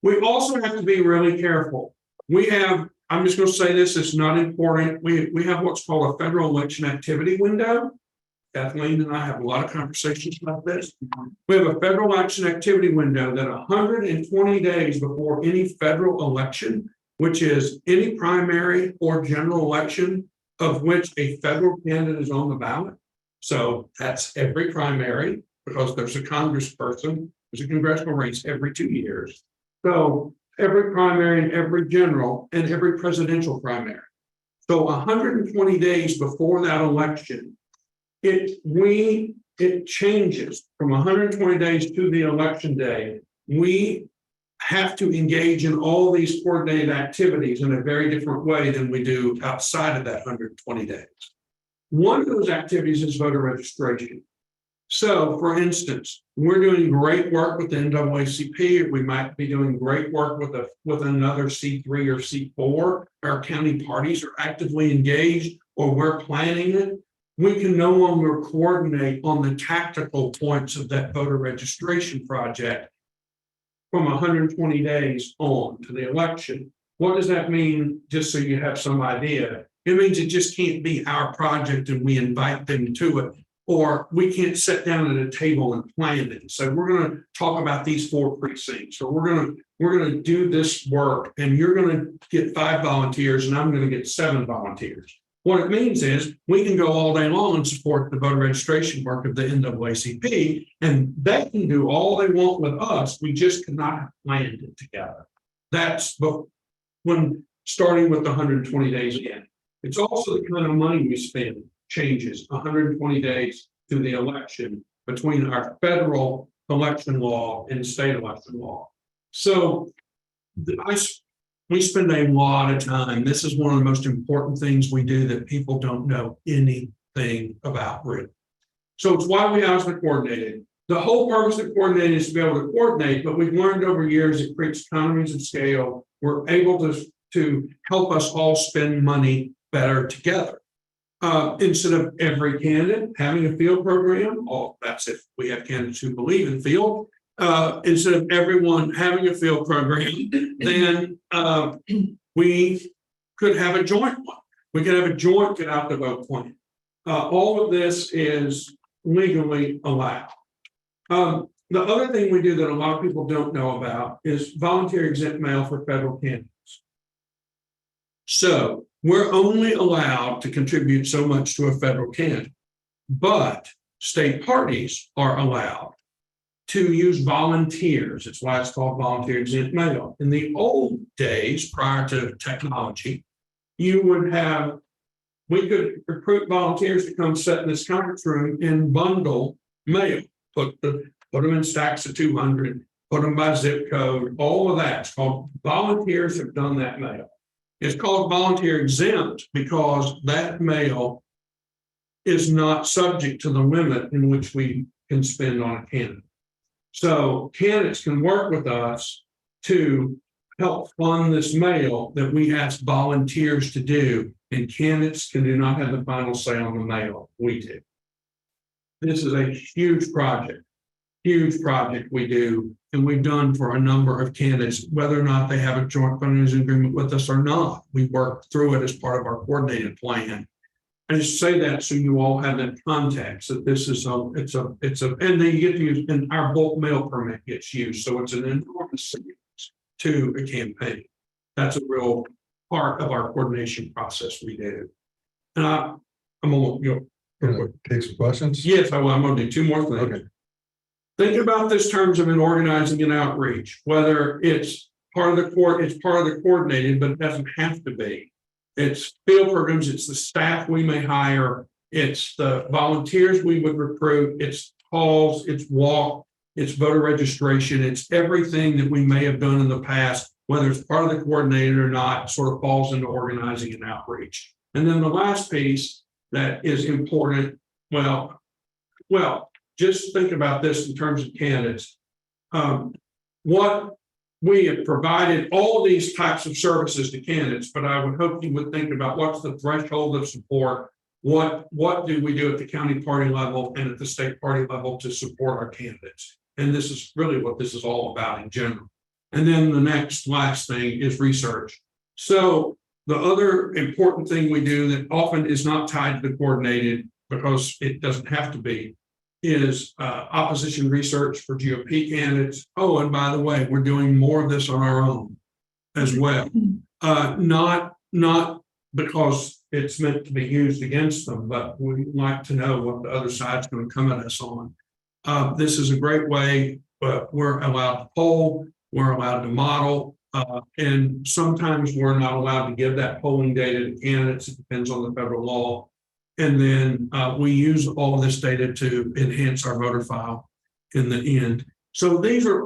We also have to be really careful. I'm just going to say this, it's not important. We have what's called a federal election activity window. Kathleen and I have a lot of conversations about this. We have a federal election activity window that 120 days before any federal election, which is any primary or general election of which a federal candidate is on the ballot. So that's every primary, because there's a congressperson, there's a congressional race every 2 years. So every primary and every general and every presidential primary. So 120 days before that election, it changes from 120 days to the election day. We have to engage in all these coordinated activities in a very different way than we do outside of that 120 days. One of those activities is voter registration. So, for instance, we're doing great work with the NAACP. We might be doing great work with another C3 or C4. Our county parties are actively engaged, or we're planning it. We can no longer coordinate on the tactical points of that voter registration project from 120 days on to the election. What does that mean? Just so you have some idea, it means it just can't be our project and we invite them to it, or we can't sit down at a table and plan it. So we're going to talk about these 4 precincts, or we're going to do this work, and you're going to get 5 volunteers and I'm going to get 7 volunteers. What it means is we can go all day long and support the voter registration work of the NAACP, and they can do all they want with us. We just cannot have planned it together. That's when starting with the 120 days again. It's also the kind of money we spend changes 120 days to the election between our federal election law and state election law. So we spend a lot of time. This is one of the most important things we do that people don't know anything about, really. So it's why we ask the coordinated. The whole purpose of coordinating is to be able to coordinate, but we've learned over years it creates economies of scale. We're able to help us all spend money better together. Instead of every candidate having a field program, that's if we have candidates who believe in field, instead of everyone having a field program, then we could have a joint one. We could have a joint get out the vote plan. All of this is legally allowed. The other thing we do that a lot of people don't know about is volunteer exempt mail for federal candidates. So we're only allowed to contribute so much to a federal candidate, but state parties are allowed to use volunteers. It's why it's called volunteer exempt mail. In the old days, prior to technology, we could recruit volunteers to come sit in this conference room and bundle mail, put them in stacks of 200, put them by zip code, all of that. It's called volunteers have done that mail. It's called volunteer exempt because that mail is not subject to the limit in which we can spend on a candidate. So candidates can work with us to help fund this mail that we ask volunteers to do, and candidates do not have the final say on the mail. We do. This is a huge project we do, and we've done for a number of candidates, whether or not they have a joint fundraising agreement with us or not. We work through it as part of our coordinated plan. I just say that so you all have that context that this is and then you get to use, and our bulk mail permit gets used. So it's an enormous savings to a campaign. That's a real part of our coordination process we do. And I'm gonna take some questions. Yes, I will. I'm gonna do 2 more things. Okay. Think about this terms of an organizing and outreach, whether it's part of the coordinated, but it doesn't have to be. It's field programs, it's the staff we may hire, it's the volunteers we would recruit, it's calls, it's walk, it's voter registration, it's everything that we may have done in the past, whether it's part of the coordinated or not, sort of falls into organizing and outreach. And then the last piece that is important, well, just think about this in terms of candidates. What we have provided all these types of services to candidates, but I would hope you would think about what's the threshold of support. What do we do at the county party level and at the state party level to support our candidates? And this is really what this is all about in general. And then the last thing is research. So the other important thing we do that often is not tied to the coordinated because it doesn't have to be, is opposition research for GOP candidates. Oh, and by the way, we're doing more of this on our own as well. Not because it's meant to be used against them, but we like to know what the other side's going to come at us on. This is a great way, but we're allowed to poll, we're allowed to model, and sometimes we're not allowed to give that polling data to candidates. It depends on the federal law. And then we use all of this data to enhance our voter file in the end. So these are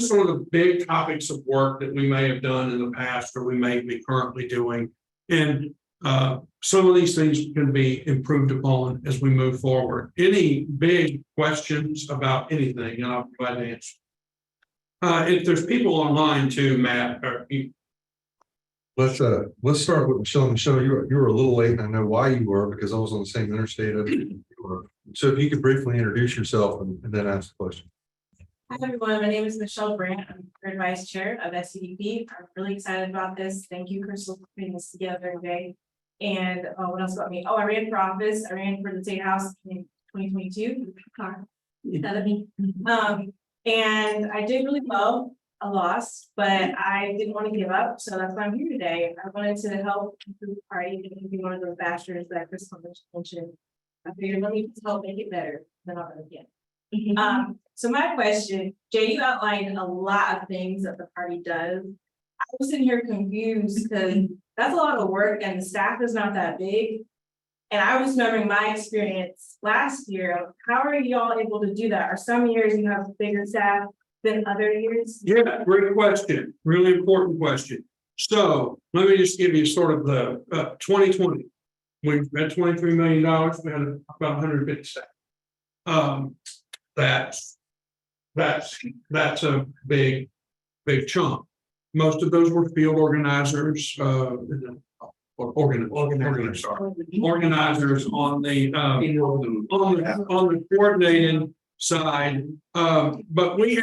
sort of the big topics of work that we may have done in the past or we may be currently doing. And some of these things can be improved upon as we move forward. Any big questions about anything, and I'll be glad to answer. If there's people online too, Matt, let's start with Michelle. Michelle, you were a little late, and I know why you were, because I was on the same interstate as you were. So if you could briefly introduce yourself and then ask the question. Hi everyone, my name is Michelle Brandt. I'm third vice chair of SCDP. I'm really excited about this. Thank you, Crystal, for putting this together today. And what else about me? Oh, I ran for office. I ran for the state house in 2022. And I did really well. I lost, but I didn't want to give up. So that's why I'm here today. I wanted to help improve the party and be one of those bastards that Crystal mentioned. I figured let me just help make it better than I'll do again. So my question, Jay, you outlined a lot of things that the party does. I was sitting here confused because that's a lot of work and the staff is not that big. And I was remembering my experience last year. How are y'all able to do that? Are some years you have bigger staff than other years? Yeah, great question. Really important question. So let me just give you sort of the 2020. We had $23 million. We had about 150 staff. That's a big chunk. Most of those were field organizers, organizers on the coordinating side. But let me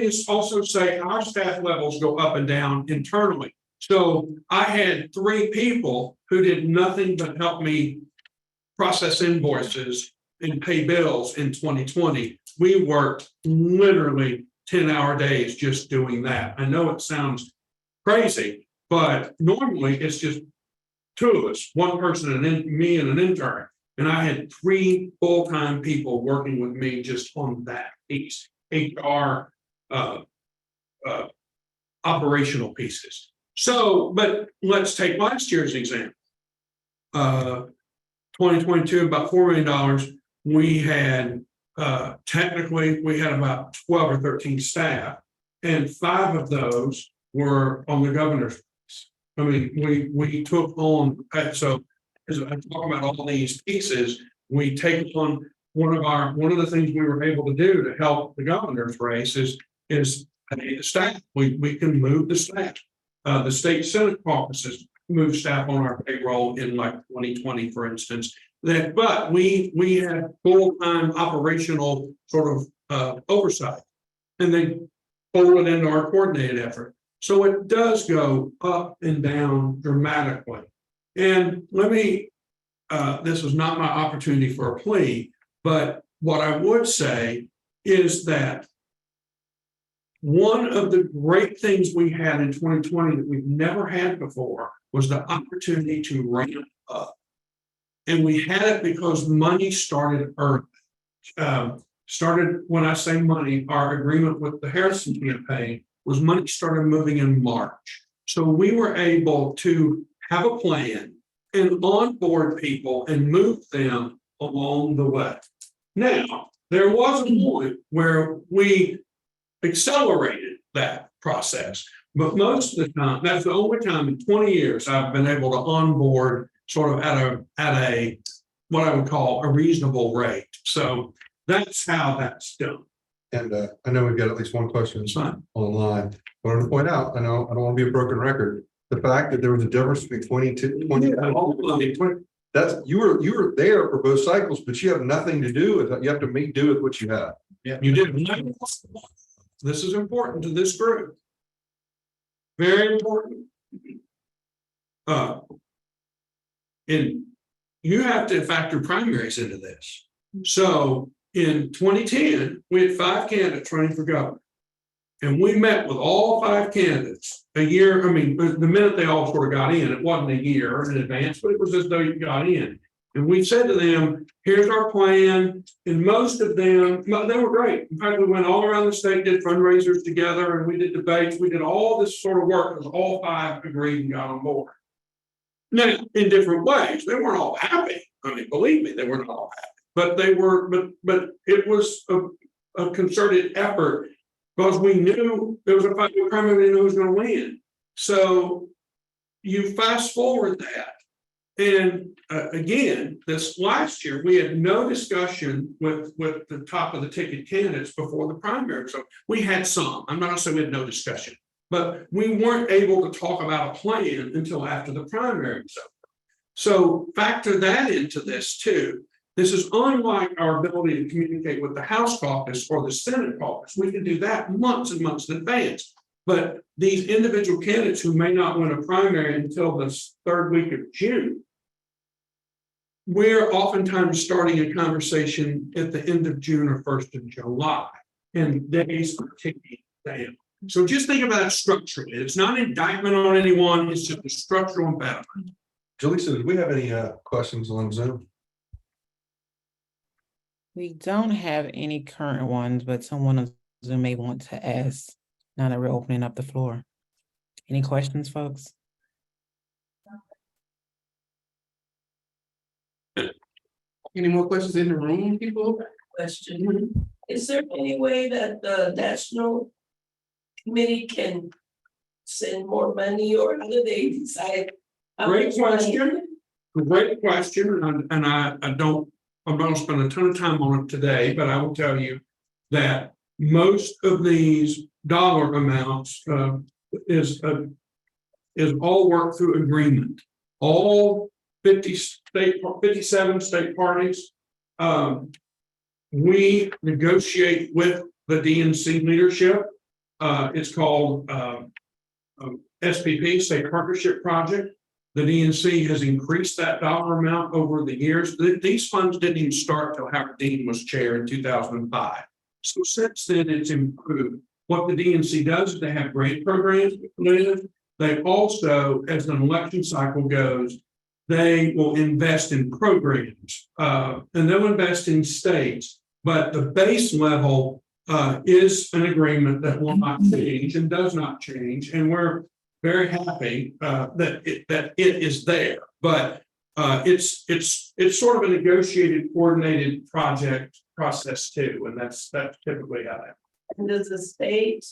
just also say our staff levels go up and down internally. So I had 3 people who did nothing but help me process invoices and pay bills in 2020. We worked literally 10-hour days just doing that. I know it sounds crazy, but normally it's just 2 of us, one person and me and an intern. And I had 3 full-time people working with me just on that piece, HR, operational pieces. So, but let's take last year's example. 2022, about $4 million. We had, technically, we had about 12 or 13 staff, and 5 of those were on the governor's. I mean, we took on, so as I talk about all these pieces, we take on one of the things we were able to do to help the governor's race is the staff. We can move the staff. The state Senate caucuses move staff on our payroll in like 2020, for instance. But we had full-time operational sort of oversight, and they fold it into our coordinated effort. So it does go up and down dramatically. And let me, this is not my opportunity for a plea, but what I would say is that one of the great things we had in 2020 that we've never had before was the opportunity to ramp up. And we had it because money started early. Started, when I say money, our agreement with the Harrison campaign was money started moving in March. So we were able to have a plan and onboard people and move them along the way. Now, there was a point where we accelerated that process, but most of the time, that's the only time in 20 years I've been able to onboard sort of at a what I would call a reasonable rate. So that's how that's done. And I know we've got at least one question online. But I want to point out, I know I don't want to be a broken record. The fact that there was a difference between 20, that's you were there for both cycles, but you have nothing to do with it. You have to make do with what you have. Yeah, you did. This is important to this group. Very important. In you have to factor primaries into this. So in 2010, we had 5 candidates running for governor. And we met with all 5 candidates a year. I mean, the minute they all sort of got in, it wasn't a year in advance, but it was as though you got in. And we said to them, here's our plan. And most of them, they were great. In fact, we went all around the state, did fundraisers together, and we did debates. We did all this sort of work because all 5 agreed and got on board. Now, in different ways, they weren't all happy. I mean, believe me, they weren't all happy. But they were, but it was a concerted effort because we knew there was a fight. We primarily knew who was going to win. So you fast forward that. And again, this last year, we had no discussion with the top of the ticket candidates before the primary. So we had some. I'm not saying we had no discussion, but we weren't able to talk about a plan until after the primary was over. So factor that into this too. This is unlike our ability to communicate with the House caucus or the Senate caucus. We can do that months and months in advance. But these individual candidates who may not win a primary until the 3rd week of June, we're oftentimes starting a conversation at the end of June or 1st of July, and days are ticking down. So just think about it structurally. It's not an indictment on anyone, it's just a structural impediment. Jaleesa, did we have any questions on Zoom? We don't have any current ones, but someone on Zoom may want to ask now that we're opening up the floor. Any questions, folks? Any more questions in the room, people? Question, is there any way that the national committee can send more money, or how do they decide? Great question. Great question. And I'm not gonna spend a ton of time on it today, but I will tell you that most of these dollar amounts is all worked through agreement. All 57 state parties. We negotiate with the DNC leadership. It's called SPP, State Partnership Project. The DNC has increased that dollar amount over the years. These funds didn't even start till Howard Dean was chair in 2005. So since then, it's improved. What the DNC does is they have grant programs. They also, as an election cycle goes, they will invest in programs and they'll invest in states. But the base level is an agreement that will not change and does not change. And we're very happy that it is there. But it's sort of a negotiated, coordinated project process too. And that's typically how that. And does the state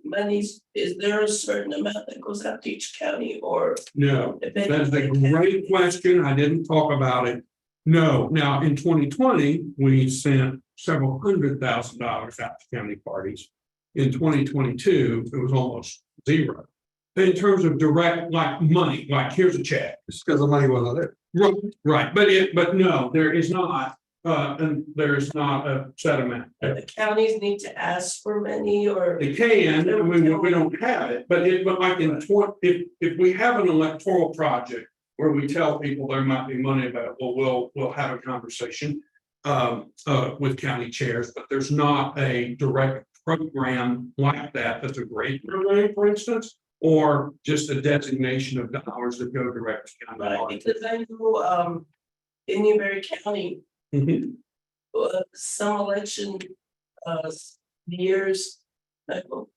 monies, is there a certain amount that goes out to each county, or? No, that's a great question. I didn't talk about it. No, now in 2020, we sent several $100,000 out to county parties. In 2022, it was almost zero. In terms of direct, like money, like here's a check. It's because the money wasn't there. Right, but no, there is not. And there's not a set amount. The counties need to ask for money, or? They can, I mean, we don't have it, but like if we have an electoral project where we tell people there might be money available, we'll have a conversation with county chairs, but there's not a direct program like that. That's a great program, for instance, or just a designation of dollars that go direct to county. Right, because I know in Newberry County, some election years,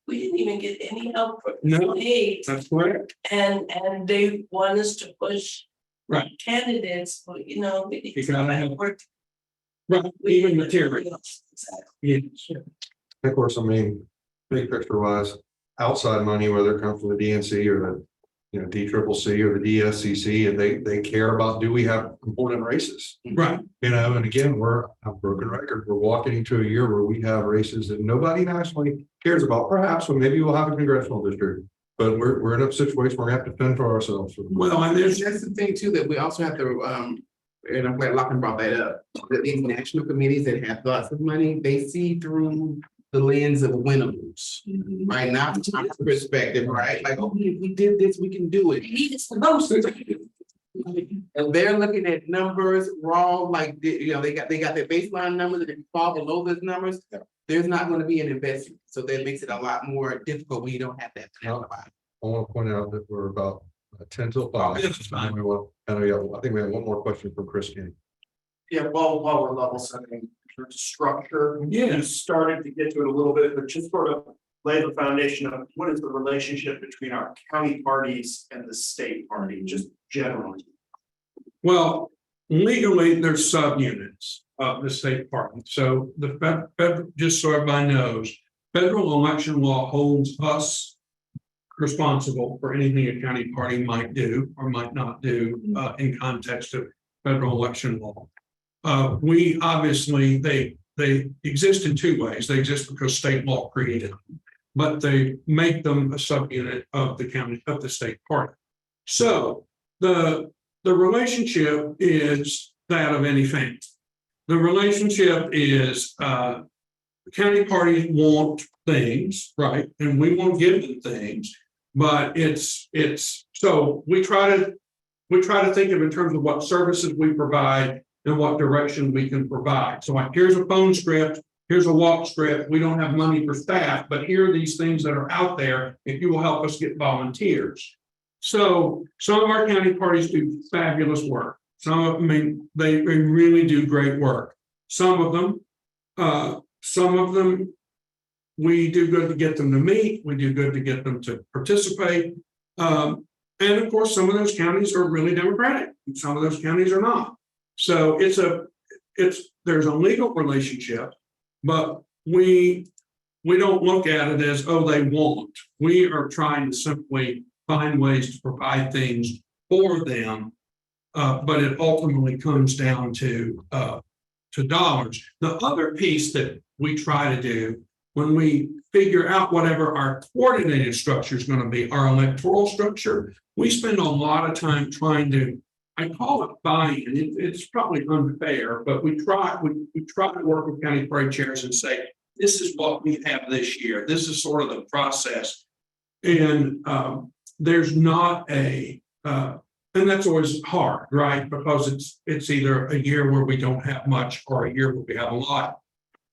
we didn't even get any help from No, state, that's correct. and they want us to push Right. candidates, but we need You to gotta have- work. Right, even materials. Exactly. Yes. Of course, I mean, big picture wise, outside money, whether it comes from the DNC or the, DCCC or the DSCC, and they care about, do we have important races? Right. And again, we're a broken record. We're walking into a year where we have races that nobody nationally cares about. Perhaps, or maybe we'll have a congressional district, but we're in a situation where we have to fend for ourselves. Well, and that's the thing too, that we also have to, and I'm glad Lachlan brought that up, that these national committees that have lots of money, they see through the lens of win or lose, right? Not from our perspective, right? Like, oh, we did this, we can do it. It's the most. And they're looking at numbers raw, like, they got their baseline numbers, and if you fall below those numbers, there's not gonna be an investment. So that makes it a lot more difficult when you don't have that. I want to point out that we're about 10 till 5. This is fine. I think we have one more question from Chris King. Yeah, while we're level setting in terms of structure. Yeah. You started to get to it a little bit, but just sort of lay the foundation of what is the relationship between our county parties and the state party, just generally. Well, legally, there's subunits of the state party. So the federal, just so everybody knows, federal election law holds us responsible for anything a county party might do or might not do in context of federal election law. We obviously, they exist in two ways. They exist because state law created them, but they make them a subunit of the county, of the state party. So the relationship is that of any family. The relationship is the county parties want things, right? And we won't give them things, but it's so we try to think of in terms of what services we provide and what direction we can provide. So like, here's a phone script, here's a walk script. We don't have money for staff, but here are these things that are out there if you will help us get volunteers. So some of our county parties do fabulous work. Some of them, I mean, they really do great work. Some of them, we do good to get them to meet. We do good to get them to participate. And of course, some of those counties are really Democratic. And some of those counties are not. So there's a legal relationship, but we don't look at it as, oh, they won't. We are trying to simply find ways to provide things for them, but it ultimately comes down to dollars. The other piece that we try to do when we figure out whatever our coordinated structure is going to be, our electoral structure, we spend a lot of time trying to, I call it buy-in. It's probably unfair, but we try to work with county party chairs and say, this is what we have this year. This is sort of the process. And there's not a, and that's always hard, right? Because it's either a year where we don't have much or a year where we have a lot.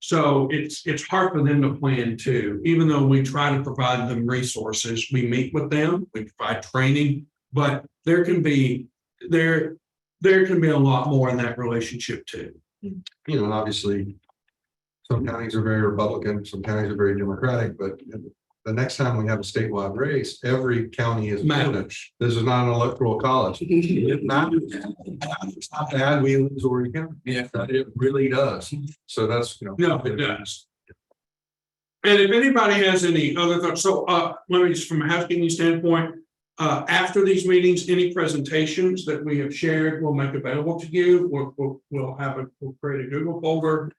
So it's hard for them to plan too. Even though we try to provide them resources, we meet with them, we provide training, but there can be a lot more in that relationship too. You know, obviously, some counties are very Republican, some counties are very Democratic, but the next time we have a statewide race, every county is managed. This is not an electoral college. It matters. It's not bad we lose Horry County. Yeah, it really does. So that's, you know. No, it does. And if anybody has any other thoughts, so let me just from a housekeeping standpoint, after these meetings, any presentations that we have shared, we'll make available to you. We'll create a Google folder.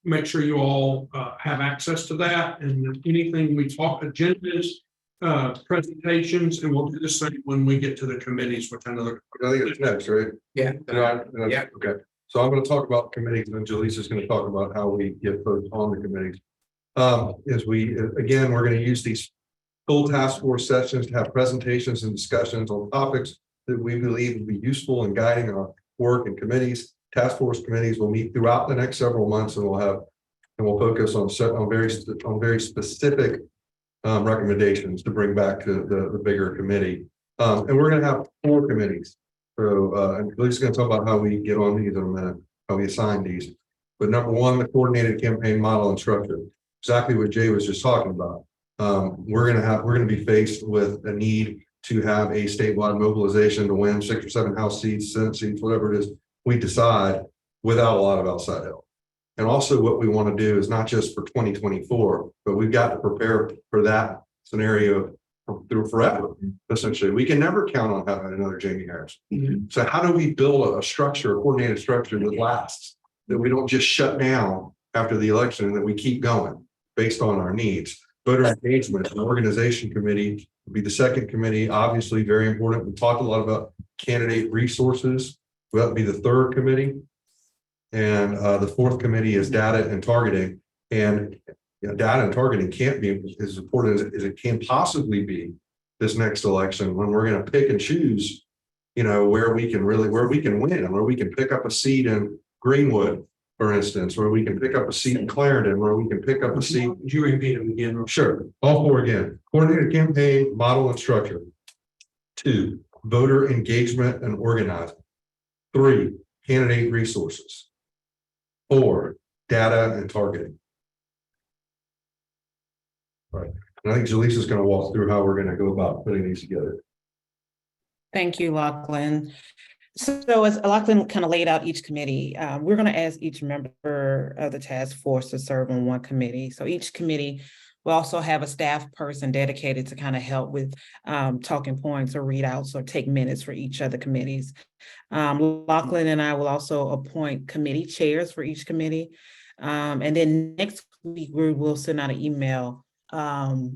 Make sure you all have access to that, and anything we talk, agendas, presentations, and we'll do the same when we get to the committees, which I know. I think it's next, right? Yeah. Yeah. Okay. So I'm going to talk about committees, and then Jaleesa is going to talk about how we get folks on the committees. We're going to use these full task force sessions to have presentations and discussions on topics that we believe will be useful in guiding our work in committees. Task force committees will meet throughout the next several months, and we'll focus on very specific recommendations to bring back to the bigger committee. And we're going to have 4 committees. So and Lisa's going to talk about how we get on these in a minute, how we assign these. But number 1, the coordinated campaign model and structure. Exactly what Jay was just talking about. We're going to be faced with a need to have a statewide mobilization to win 6 or 7 House seats, Senate seats, whatever it is we decide, without a lot of outside help. And also what we want to do is not just for 2024, but we've got to prepare for that scenario through forever. Essentially, we can never count on having another Jamie Harris. So how do we build a coordinated structure that lasts, that we don't just shut down after the election and that we keep going based on our needs? Voter engagement and organization committee would be the second committee, obviously very important. We talked a lot about candidate resources. That would be the third committee. And the fourth committee is data and targeting. And data and targeting can't be as important as it can possibly be this next election, when we're going to pick and choose you know, where we can win and where we can pick up a seat in Greenwood, for instance, where we can pick up a seat in Clarendon, where we can pick up a seat. Would you repeat them again? Sure, all four again. Coordinated campaign, model and structure. 2, voter engagement and organizing. 3, candidate resources. 4, data and targeting. Right. And I think Jaleesa is going to walk through how we're going to go about putting these together. Thank you, Lachlan. So as Lachlan kind of laid out each committee, we're going to ask each member of the task force to serve on one committee. So each committee will also have a staff person dedicated to kind of help with talking points or readouts or take minutes for each of the committees. Lachlan and I will also appoint committee chairs for each committee. And then next week, we will send out an email,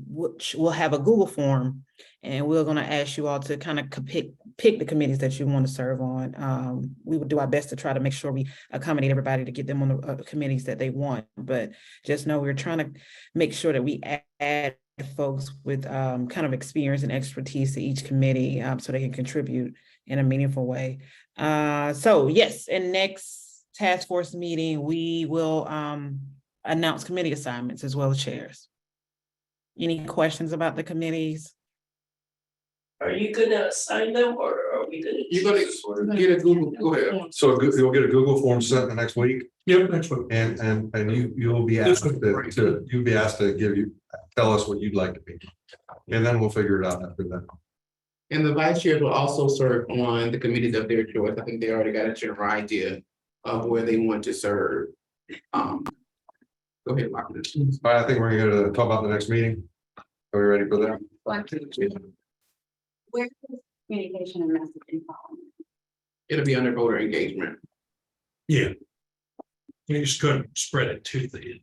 which will have a Google form. And we're going to ask you all to kind of pick the committees that you want to serve on. We will do our best to try to make sure we accommodate everybody to get them on the committees that they want. But just know we're trying to make sure that we add folks with kind of experience and expertise to each committee so they can contribute in a meaningful way. So yes, in next task force meeting, we will announce committee assignments as well as chairs. Any questions about the committees? Are you gonna assign them or are we gonna? You're gonna get a Google, go ahead. So you'll get a Google form sent the next week. Yep, next week. And you'll be asked to tell us what you'd like to be. And then we'll figure it out after that. And the vice chair will also serve on the committees of their choice. I think they already got a general idea of where they want to serve. Go ahead, Mark. All right, I think we're going to talk about the next meeting. Are we ready for that? Where's communication and messaging following? It'll be under voter engagement. Yeah. You just couldn't spread it too thin.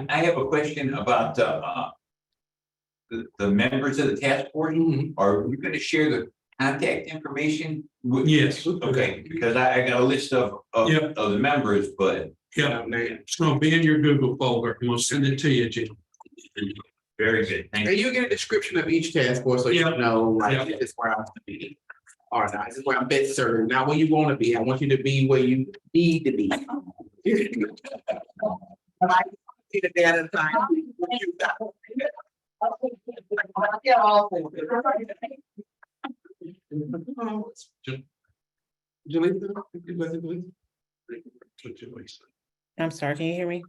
I have a question about the members of the task force. Are we going to share the contact information? Yes. Okay, because I got a list of the members, but. Yeah, it's going to be in your Google folder. We'll send it to you, Jim. Very good. Thank you. And you get a description of each task force, so you know, like, this is where I'm to be. Or not, this is where I'm best served, not where you want to be. I want you to be where you need to be. See the data time. I'm sorry, can you hear me?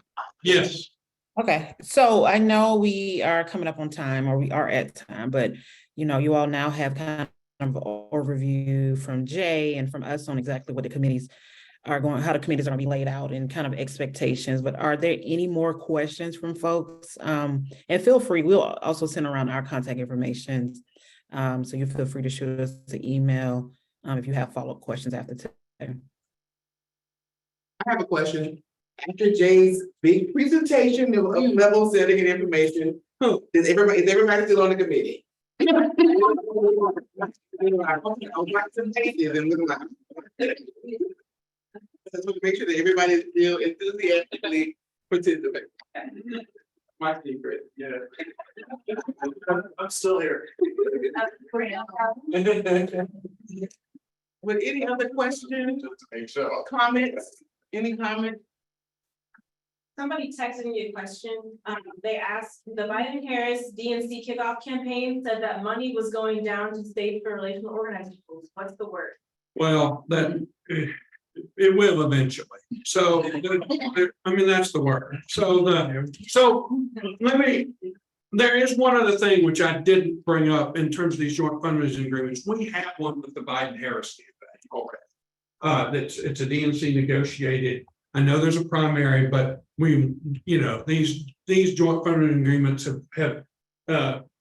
Yes. Okay, so I know we are coming up on time, or we are at time, but you know, you all now have kind of an overview from Jay and from us on exactly what the committees are going, how the committees are going to be laid out and kind of expectations. But are there any more questions from folks? And feel free, we'll also send around our contact information. So you feel free to shoot us an email if you have follow-up questions after today. I have a question. After Jay's big presentation of level setting and information, is everybody still on the committee? I just want to make sure that everybody is still enthusiastically participating. My secret, yeah. I'm still here. With any other questions, comments, any comments? Somebody texted me a question. They asked, the Biden-Harris DNC kickoff campaign said that money was going down to state for relational organizing tools. What's the word? Well, that it will eventually. So, I mean, that's the word. So there is one other thing which I didn't bring up in terms of these joint fundraising agreements. We have one with the Biden-Harris campaign. Okay. It's a DNC negotiated. I know there's a primary, but we, you know, these joint fundraising agreements have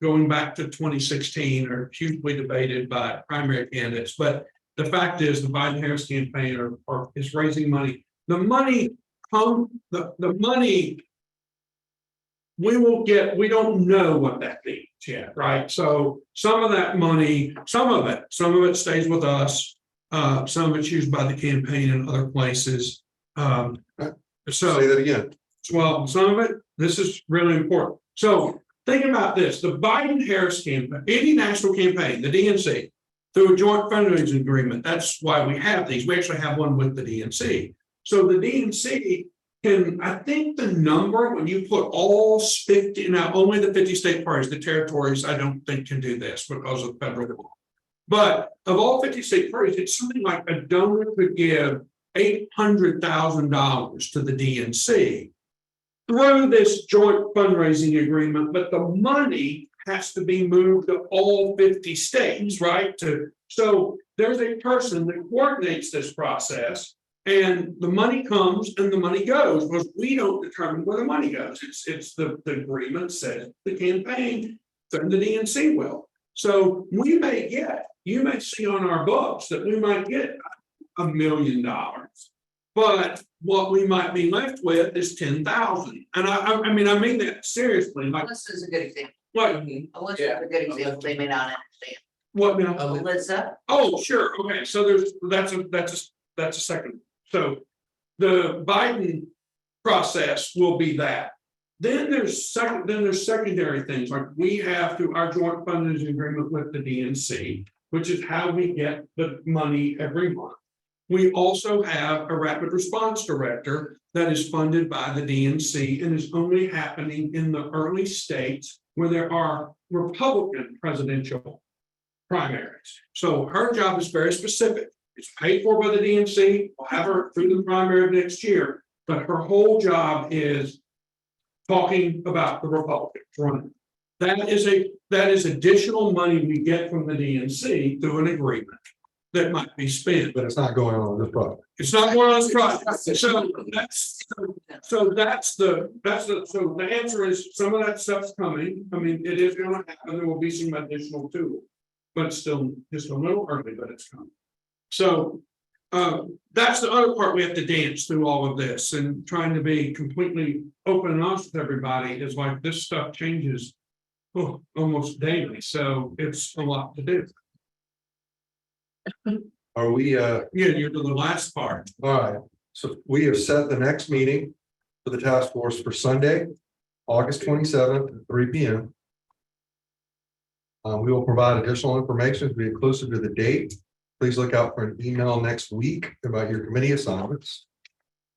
going back to 2016 are hugely debated by primary candidates. But the fact is the Biden-Harris campaign is raising money. The money we will get, we don't know what that means yet, right? So some of that money, some of it stays with us. Some of it's used by the campaign in other places. So say that again. Well, some of it, this is really important. So think about this, the Biden-Harris campaign, any national campaign, the DNC, through a joint fundraising agreement. That's why we have these. We actually have one with the DNC. So the DNC can, I think the number, when you put all 50, now only the 50 state parties, the territories, I don't think can do this because of federal law. But of all 50 state parties, it's something like a donor could give $800,000 to the DNC through this joint fundraising agreement, but the money has to be moved to all 50 states, right? So there's a person that coordinates this process, and the money comes and the money goes, because we don't determine where the money goes. It's the agreement says the campaign, then the DNC will. So you may see on our books that we might get $1 million. But what we might be left with is 10,000. And I mean that seriously. Like, This is a good example. what? Alyssa is a good example. They may not understand. What now? Alyssa. Oh, sure. Okay, so that's a second. So the Biden process will be that. Then there's secondary things, like we have through our joint fundraising agreement with the DNC, which is how we get the money every month. We also have a rapid response director that is funded by the DNC and is only happening in the early states where there are Republican presidential primaries. So her job is very specific. It's paid for by the DNC. We'll have her through the primary next year, but her whole job is talking about the Republicans running. That is additional money we get from the DNC through an agreement that might be spent. But it's not going on this project. It's not going on this project. So the answer is some of that stuff's coming. I mean, it is gonna happen. There will be some additional too. But it's still just a little early, but it's coming. So that's the other part we have to dance through all of this, and trying to be completely open and honest with everybody is like this stuff changes almost daily. So it's a lot to do. Are we, Yeah, you're to the last part. all right, so we have set the next meeting for the task force for Sunday, August 27th at 3 p.m. We will provide additional information to be inclusive to the date. Please look out for an email next week about your committee assignments.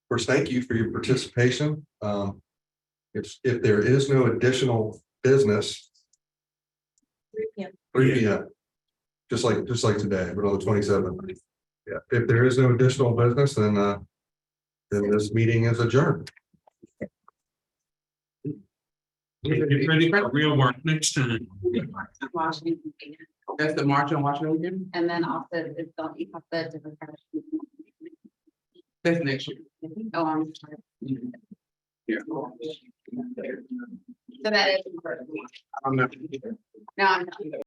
First, thank you for your participation. If there is no additional business, 3 p.m. Just like today, but on the 27th. Yeah, if there is no additional business, then this meeting is adjourned. Get ready for real work next time. That's the March on Washington. And then also, it's don't you have the different. That's next year. Oh, I'm sorry. Yeah. So that is. I'm not. No, I'm not.